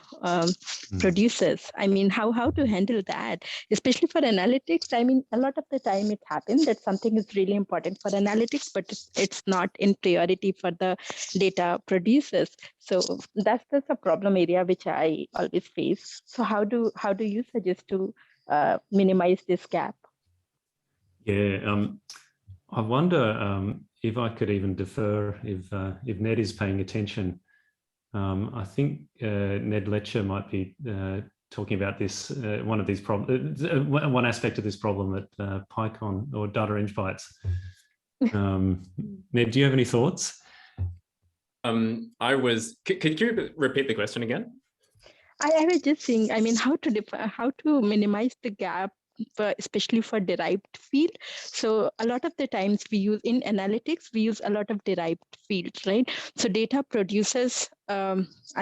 producers? I mean, how to handle that, especially for analytics? I mean, a lot of the time it happens that something is really important for analytics, but it's not in priority for the data producers. So that's a problem area which I always face. So how do you suggest to minimize this gap? Yeah, I wonder if I could even defer if Ned is paying attention. I think Ned Letcher might be talking about this, one of these problems, one aspect of this problem at PyCon or Data Bytes. Ned, do you have any thoughts? Could you repeat the question again? I was just saying, I mean, how to minimize the gap, especially for derived field. So a lot of the times we use in analytics, we use a lot of derived fields, right? So data producers, I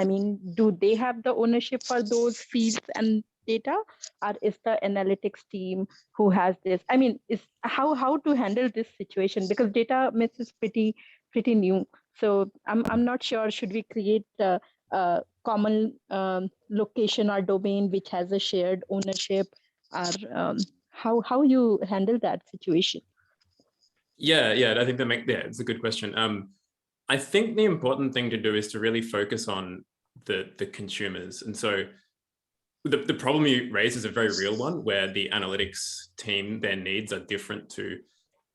mean, do they have the ownership for those fields and data, or is the analytics team who has this? I mean, is how to handle this situation, because data mesh is pretty new. So I'm not sure, should we create common location or domain which has a shared ownership, or how you handle that situation? Yeah, I think it's a good question. I think the important thing to do is to really focus on the consumers. And so the problem you raise is a very real one, where the analytics team, their needs are different to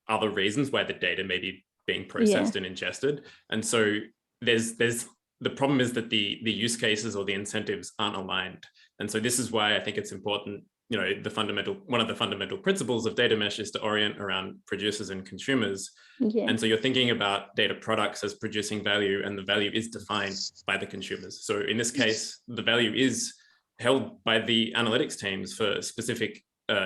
other reasons why the data may be being processed and ingested. And so there's the problem is that the use cases or the incentives aren't aligned. And so this is why I think it's important, one of the fundamental principles of data mesh is to orient around producers and consumers. And so you're thinking about data products as producing value, and the value is defined by the consumers. So in this case, the value is held by the analytics teams for specific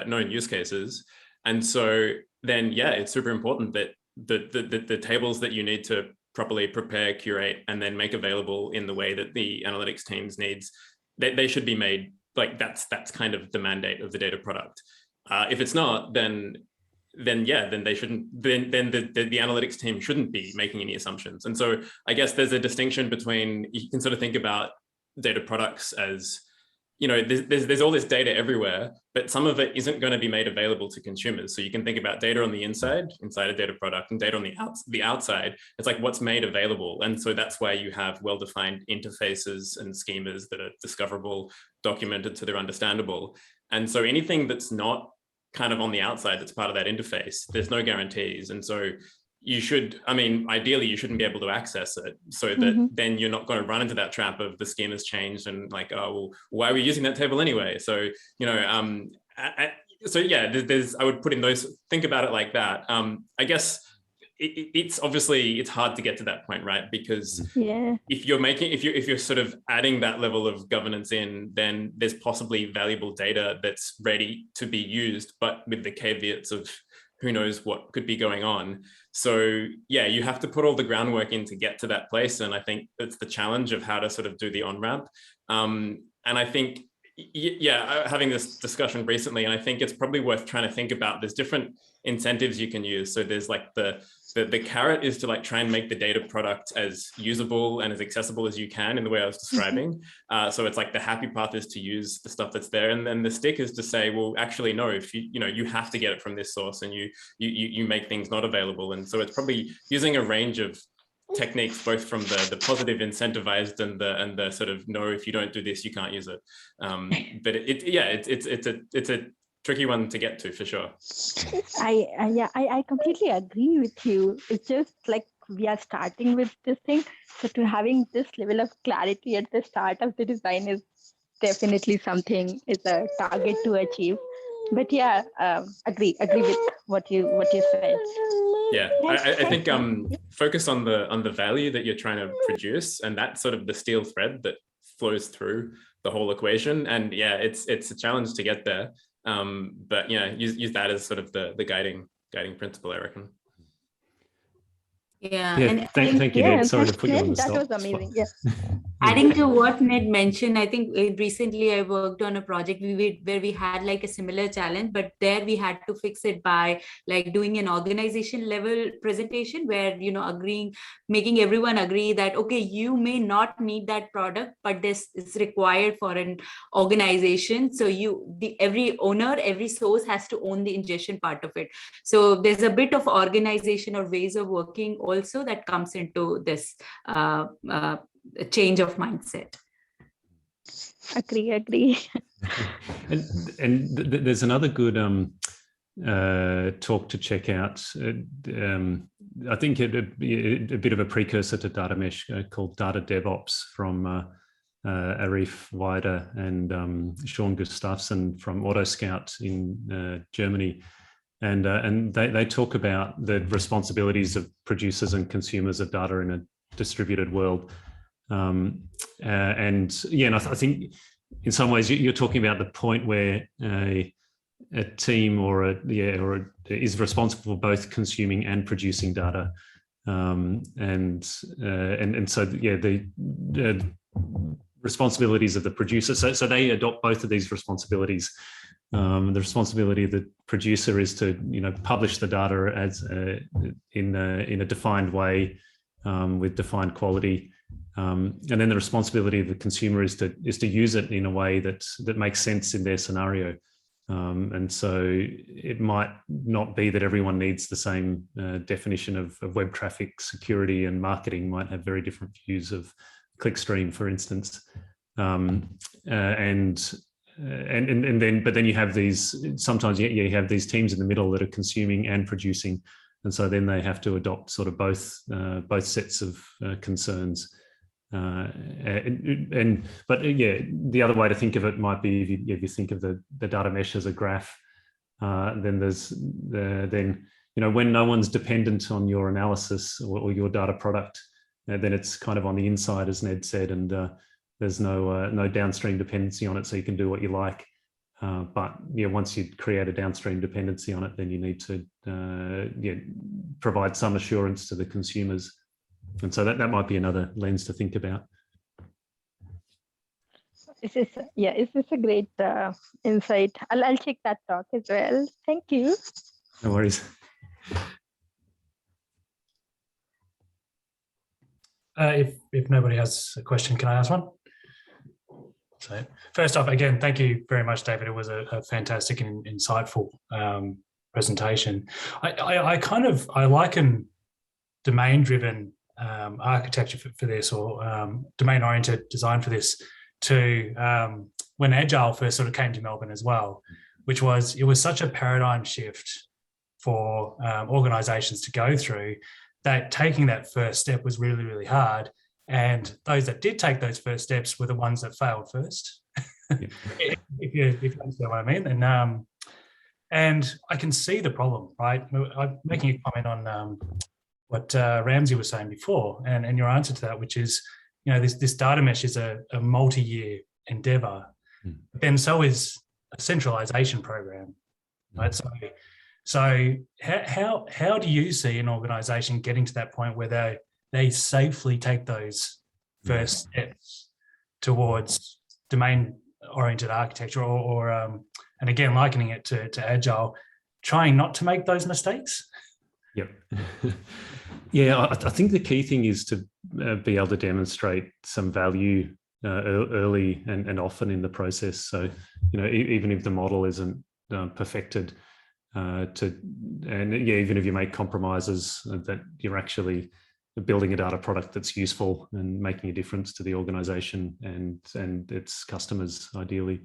known use cases. And so then, it's super important that the tables that you need to properly prepare, curate, and then make available in the way that the analytics teams needs, they should be made. Like that's kind of the mandate of the data product. If it's not, then they shouldn't. Then the analytics team shouldn't be making any assumptions. And so I guess there's a distinction between, you can sort of think about data products as, there's all this data everywhere, but some of it isn't going to be made available to consumers. So you can think about data on the inside a data product, and data on the outside. It's like what's made available. And so that's why you have well-defined interfaces and schemas that are discoverable, documented so they're understandable. And so anything that's not kind of on the outside that's part of that interface, there's no guarantees. And so ideally you shouldn't be able to access it, so that then you're not going to run into that trap of the schema's changed and like, oh, well, why are we using that table anyway? So, I would put in those, think about it like that. I guess it's obviously, it's hard to get to that point, right? Because if you're sort of adding that level of governance in, then there's possibly valuable data that's ready to be used, but with the caveats of who knows what could be going on. So you have to put all the groundwork in to get to that place. And I think that's the challenge of how to sort of do the on-ramp. And I think, having this discussion recently, and I think it's probably worth trying to think about, there's different incentives you can use. So there's like the carrot is to like try and make the data product as usable and as accessible as you can in the way I was describing. So it's like the happy path is to use the stuff that's there. And then the stick is to say, well, actually, no, if you have to get it from this source, and you make things not available. And so it's probably using a range of techniques, both from the positive incentivized and the sort of, no, if you don't do this, you can't use it. But it's a tricky one to get to, for sure. I completely agree with you. It's just like we are starting with this thing, so to having this level of clarity at the start of the design is definitely something, is a target to achieve. But agree with what you said. I think focus on the value that you're trying to produce, and that's sort of the steel thread that flows through the whole equation. And it's a challenge to get there. But use that as sort of the guiding principle, I reckon. Thank you, Ned. Sorry to put you on the spot. That was amazing. Adding to what Ned mentioned, I think recently I worked on a project where we had like a similar challenge, but there we had to fix it by like doing an organization level presentation where, making everyone agree that, okay, you may not need that product, but this is required for an organization. So every owner, every source has to own the ingestion part of it. So there's a bit of organization or ways of working also that comes into this change of mindset. Agree. and there's another good talk to check out. I think a bit of a precursor to data mesh called Data Devops from Arif Weider and Sean Gustafsson from AutoScout in Germany. And they talk about the responsibilities of producers and consumers of data in a distributed world. And I think in some ways you're talking about the point where a team is responsible for both consuming and producing data. And so the responsibilities of the producer. So they adopt both of these responsibilities. The responsibility of the producer is to publish the data as in a defined way with defined quality, And then the responsibility of the consumer is to use it in a way that makes sense in their scenario. And so it might not be that everyone needs the same definition of web traffic security, and marketing might have very different views of clickstream, for instance. But then you have these, sometimes you have these teams in the middle that are consuming and producing. And so then they have to adopt sort of both sets of concerns. But yeah, the other way to think of it might be if you think of the data mesh as a graph, then when no one's dependent on your analysis or your data product, then it's kind of on the inside, as Ned said, and there's no downstream dependency on it, so you can do what you like. But yeah, once you create a downstream dependency on it, then you need to provide some assurance to the consumers. And so that might be another lens to think about. Is this a great insight? I'll check that talk as well. Thank you. No worries. If nobody has a question, can I ask one? So first off, again, thank you very much, David. It was a fantastic and insightful presentation. I liken domain-driven architecture for this, or domain-oriented design for this, to when Agile first sort of came to Melbourne as well, which was, it was such a paradigm shift for organizations to go through, that taking that first step was really, really hard. And those that did take those first steps were the ones that failed first. Yeah. if you understand what I mean. And I can see the problem, right? I'm making a comment on what Ramsey was saying before, and your answer to that, which is, this data mesh is a multi-year endeavor, but then so is a centralization program, right? So how do you see an organization getting to that point where they safely take those first steps towards domain-oriented architecture, or and again, likening it to Agile, trying not to make those mistakes? Yep. Yeah, I think the key thing is to be able to demonstrate some value early and often in the process. So, even if the model isn't perfected, even if you make compromises, that you're actually building a data product that's useful and making a difference to the organization and its customers, ideally,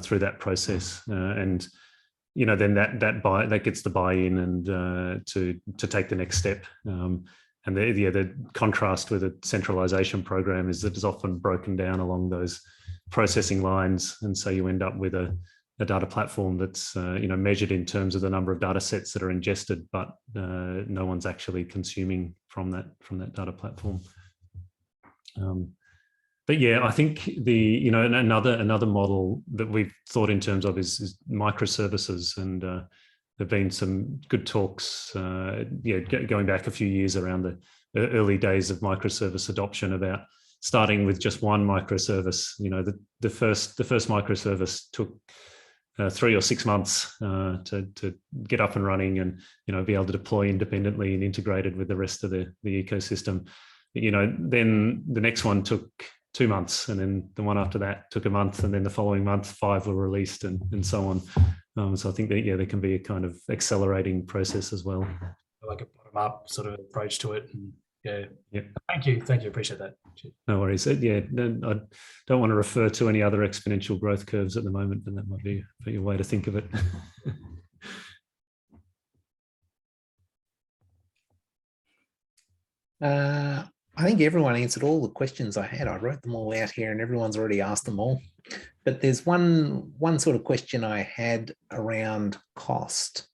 through that process. And then that gets the buy-in and to take the next step. And the contrast with a centralization program is that it's often broken down along those processing lines, and so you end up with a data platform that's measured in terms of the number of data sets that are ingested, but no one's actually consuming from that data platform. But yeah, I think another model that we've thought in terms of is microservices, and there've been some good talks, going back a few years around the early days of microservice adoption, about starting with just one microservice. The first microservice took 3 or 6 months to get up and running, and be able to deploy independently and integrated with the rest of the ecosystem. Then the next one took 2 months, and then the one after that took a month, and then the following month 5 were released, and so on. So I think that there can be a kind of accelerating process as well, like a bottom-up sort of approach to it. And yeah. Thank you. Appreciate that. No worries. I don't want to refer to any other exponential growth curves at the moment, but that might be a way to think of it. I think everyone answered all the questions I had. I wrote them all out here, and everyone's already asked them all. But there's one sort of question I had around cost.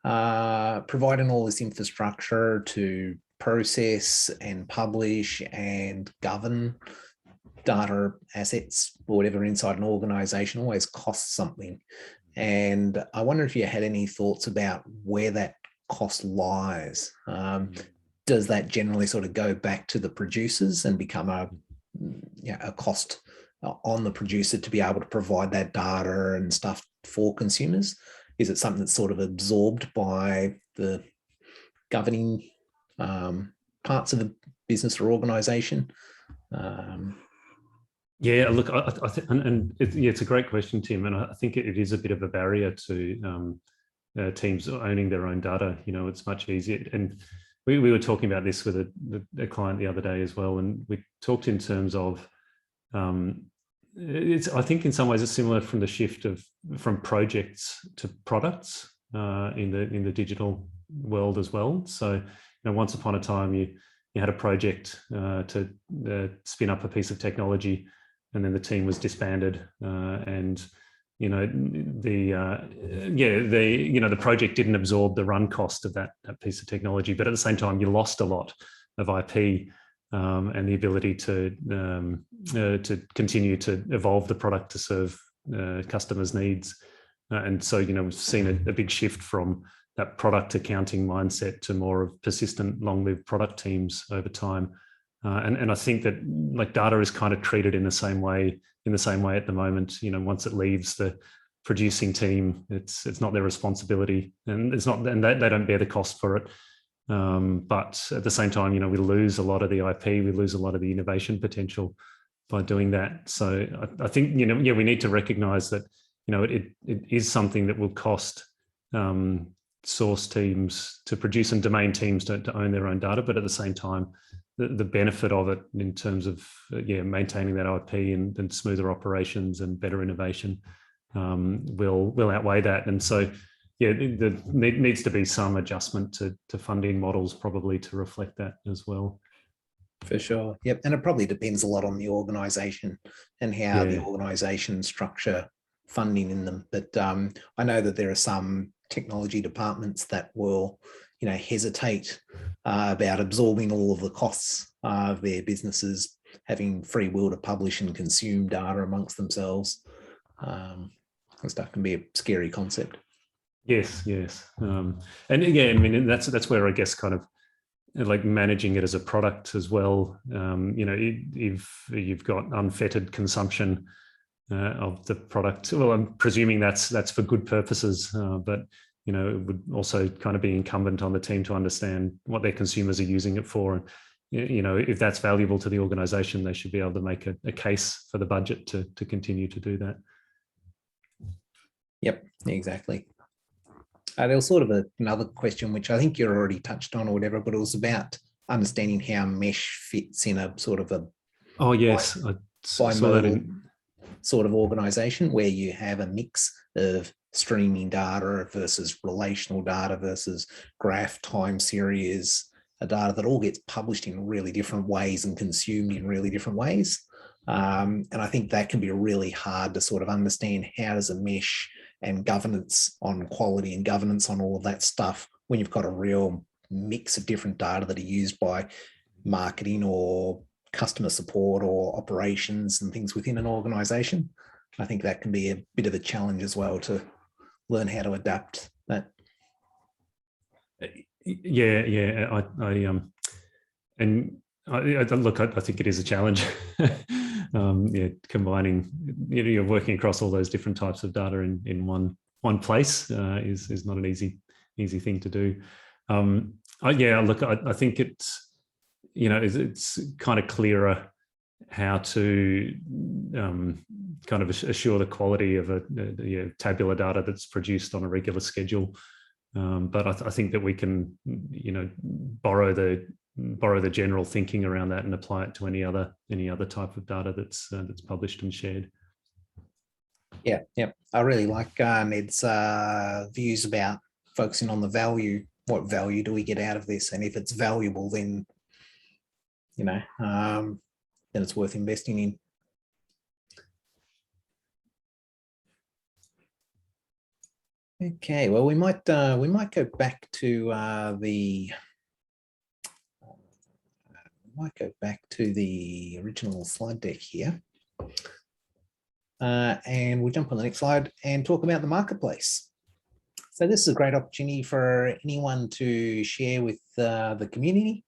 Providing all this infrastructure to process and publish and govern data assets or whatever inside an organization always costs something. And I wonder if you had any thoughts about where that cost lies. Does that generally sort of go back to the producers and become a cost on the producer to be able to provide that data and stuff for consumers? Is it something that's sort of absorbed by the governing parts of business or organization? Yeah, look, I think, and it's a great question, Tim, and I think it is a bit of a barrier to teams owning their own data. You know, it's much easier. And we were talking about this with a client the other day as well, and we talked in terms of I think in some ways it's similar from the shift from projects to products in the digital world as well. So, you know, once upon a time you had a project to spin up a piece of technology, and then the team was disbanded, and you know the project didn't absorb the run cost of that piece of technology, but at the same time you lost a lot of IP and the ability to continue to evolve the product to serve customers' needs. And so, you know, we've seen a big shift from that product accounting mindset to more of persistent, long-lived product teams over time. And I think that like data is kind of treated in the same way at the moment. You know, once it leaves the producing team, it's not their responsibility, and they don't bear the cost for it. But at the same time, you know, we lose a lot of the IP, we lose a lot of the innovation potential by doing that. So I think, you know, yeah, we need to recognize that, you know, it is something that will cost source teams to produce and domain teams to own their own data, but at the same time, the benefit of it in terms of maintaining that IP and smoother operations and better innovation will outweigh that. And so there needs to be some adjustment to funding models probably to reflect that as well. For sure. Yep. And it probably depends a lot on the organization and how the organization structure funding in them. But I know that there are some technology departments that will, you know, hesitate about absorbing all of the costs of their businesses, having free will to publish and consume data amongst themselves. And stuff can be a scary concept. Yes. And again, I mean, that's where I guess kind of like managing it as a product as well. You know, if you've got unfettered consumption of the product, well, I'm presuming that's for good purposes, but you know, it would also kind of be incumbent on the team to understand what their consumers are using it for. And, you know, if that's valuable to the organization, they should be able to make a case for the budget to continue to do that. Yep, exactly. There was sort of another question, which I think you already touched on or whatever, but it was about understanding how mesh fits in a sort of a bimodal sort of organization where you have a mix of streaming data versus relational data versus graph time series, data that all gets published in really different ways and consumed in really different ways. And I think that can be really hard to sort of understand how does a mesh and governance on quality and governance on all of that stuff when you've got a real mix of different data that are used by marketing or customer support or operations and things within an organization. I think that can be a bit of a challenge as well to learn how to adapt that. Yeah. I think it is a challenge. Combining, you know, you're working across all those different types of data in one place is not an easy thing to do. I think it's, you know, it's kind of clearer how to kind of assure the quality of a tabular data that's produced on a regular schedule. But I think that we can, you know, borrow the general thinking around that and apply it to any other type of data that's published and shared. Yeah. I really like Ned's views about focusing on the value. What value do we get out of this? And if it's valuable, then, you know, then it's worth investing in. Okay, well, we might go back to the original slide deck here, and we'll jump on the next slide and talk about the marketplace. So this is a great opportunity for anyone to share with the community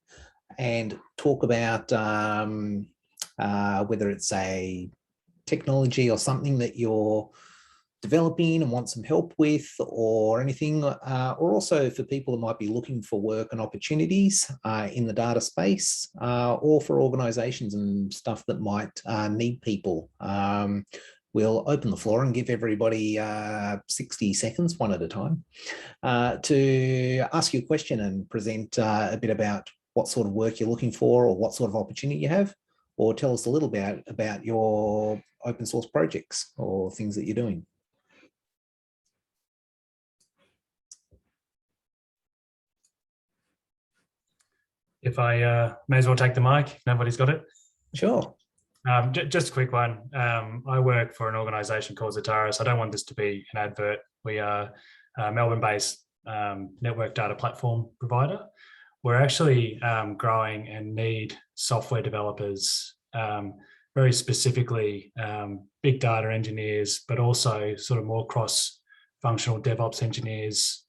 and talk about whether it's a technology or something that you're developing and want some help with or anything, or also for people that might be looking for work and opportunities in the data space, or for organizations and stuff that might need people. We'll open the floor and give everybody 60 seconds, one at a time, to ask you a question and present a bit about what sort of work you're looking for or what sort of opportunity you have, or tell us a little bit about your open source projects or things that you're doing. If I may as well take the mic, if nobody's got it. Sure. Just a quick one. I work for an organisation called Zatara, so I don't want this to be an advert. We are a Melbourne-based network data platform provider. We're actually growing and need software developers, very specifically big data engineers, but also sort of more cross-functional DevOps engineers,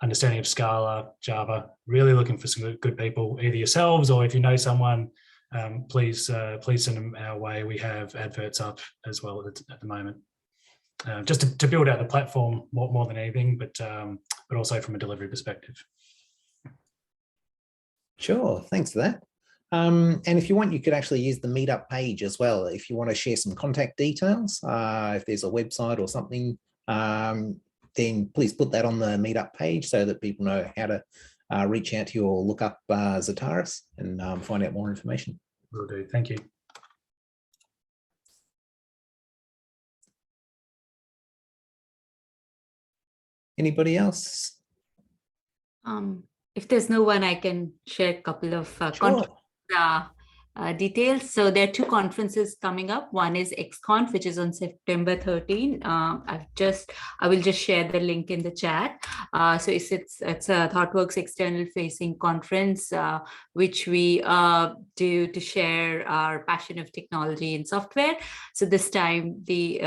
understanding of Scala, Java, really looking for some good people, either yourselves or if you know someone, please send them our way. We have adverts up as well at the moment, just to build out the platform more than anything, but also from a delivery perspective. Sure, thanks for that. And if you want, you could actually use the Meetup page as well. If you want to share some contact details, if there's a website or something, then please put that on the Meetup page so that people know how to reach out to you or look up Zatara and find out more information. Will do. Thank you. Anybody else? If there's no one, I can share a couple of details. So there are two conferences coming up. One is Xcon, which is on September 13. I will just share the link in the chat. So it's a ThoughtWorks external facing conference, which we do to share our passion of technology and software. So this time the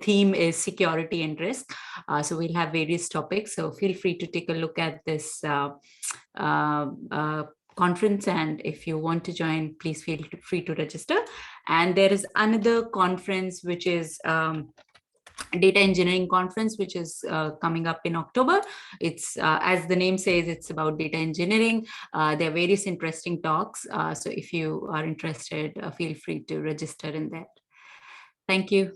theme is security and risk. So we'll have various topics. So feel free to take a look at this conference, and if you want to join, please feel free to register. And there is another conference which is data engineering conference, which is coming up in October. It's as the name says, it's about data engineering. There are various interesting talks, so if you are interested, feel free to register in that. Thank you.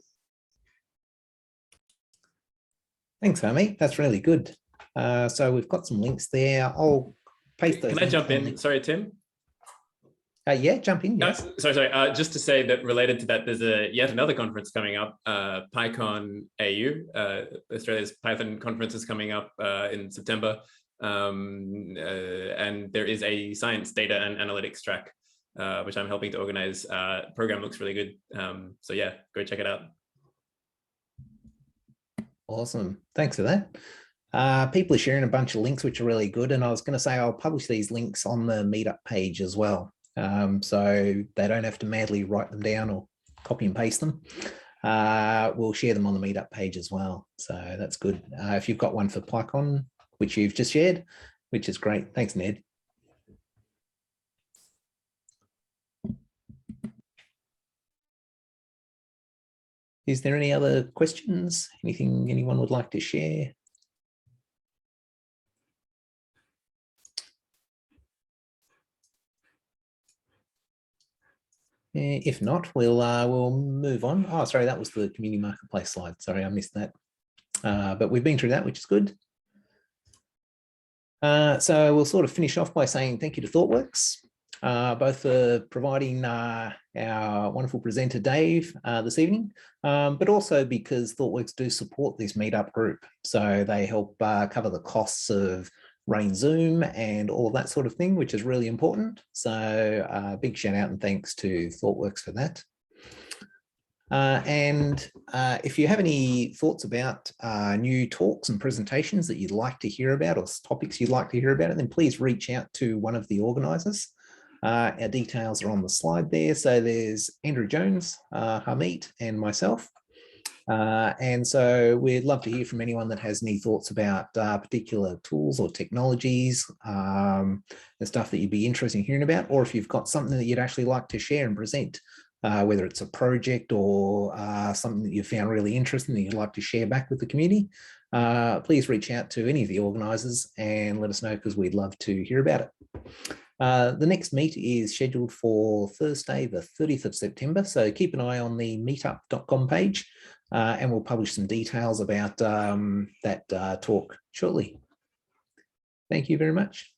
Thanks, Harmeet. That's really good. So we've got some links there. I'll paste those. Can I jump in? Sorry, Tim. Yeah, jump in. Yes. Sorry. Just to say that related to that, there's yet another conference coming up, PyCon AU. Australia's Python conference is coming up in September, and there is a science, data, and analytics track, which I'm helping to organize. Program looks really good, so yeah, go check it out. Awesome, thanks for that. People are sharing a bunch of links, which are really good. And I was going to say, I'll publish these links on the Meetup page as well. So they don't have to madly write them down or copy and paste them. We'll share them on the Meetup page as well. So that's good. If you've got one for PyCon, which you've just shared, which is great. Thanks, Ned. Is there any other questions? Anything anyone would like to share? If not, we'll move on. Oh, sorry, that was the community marketplace slide. Sorry, I missed that. But we've been through that, which is good. So we'll sort of finish off by saying thank you to ThoughtWorks, both for providing our wonderful presenter, Dave, this evening, but also because ThoughtWorks do support this Meetup group. So they help cover the costs of running Zoom and all of that sort of thing, which is really important. So big shout out and thanks to ThoughtWorks for that. And if you have any thoughts about new talks and presentations that you'd like to hear about or topics you'd like to hear about, then please reach out to one of the organisers. Our details are on the slide there. So there's Andrew Jones, Harmeet, and myself. And so we'd love to hear from anyone that has any thoughts about particular tools or technologies, and stuff that you'd be interested in hearing about, or if you've got something that you'd actually like to share and present, whether it's a project or something that you found really interesting that you'd like to share back with the community, please reach out to any of the organisers and let us know, because we'd love to hear about it. The next meet is scheduled for Thursday, the 30th of September. So keep an eye on the meetup.com page and we'll publish some details about that talk shortly. Thank you very much.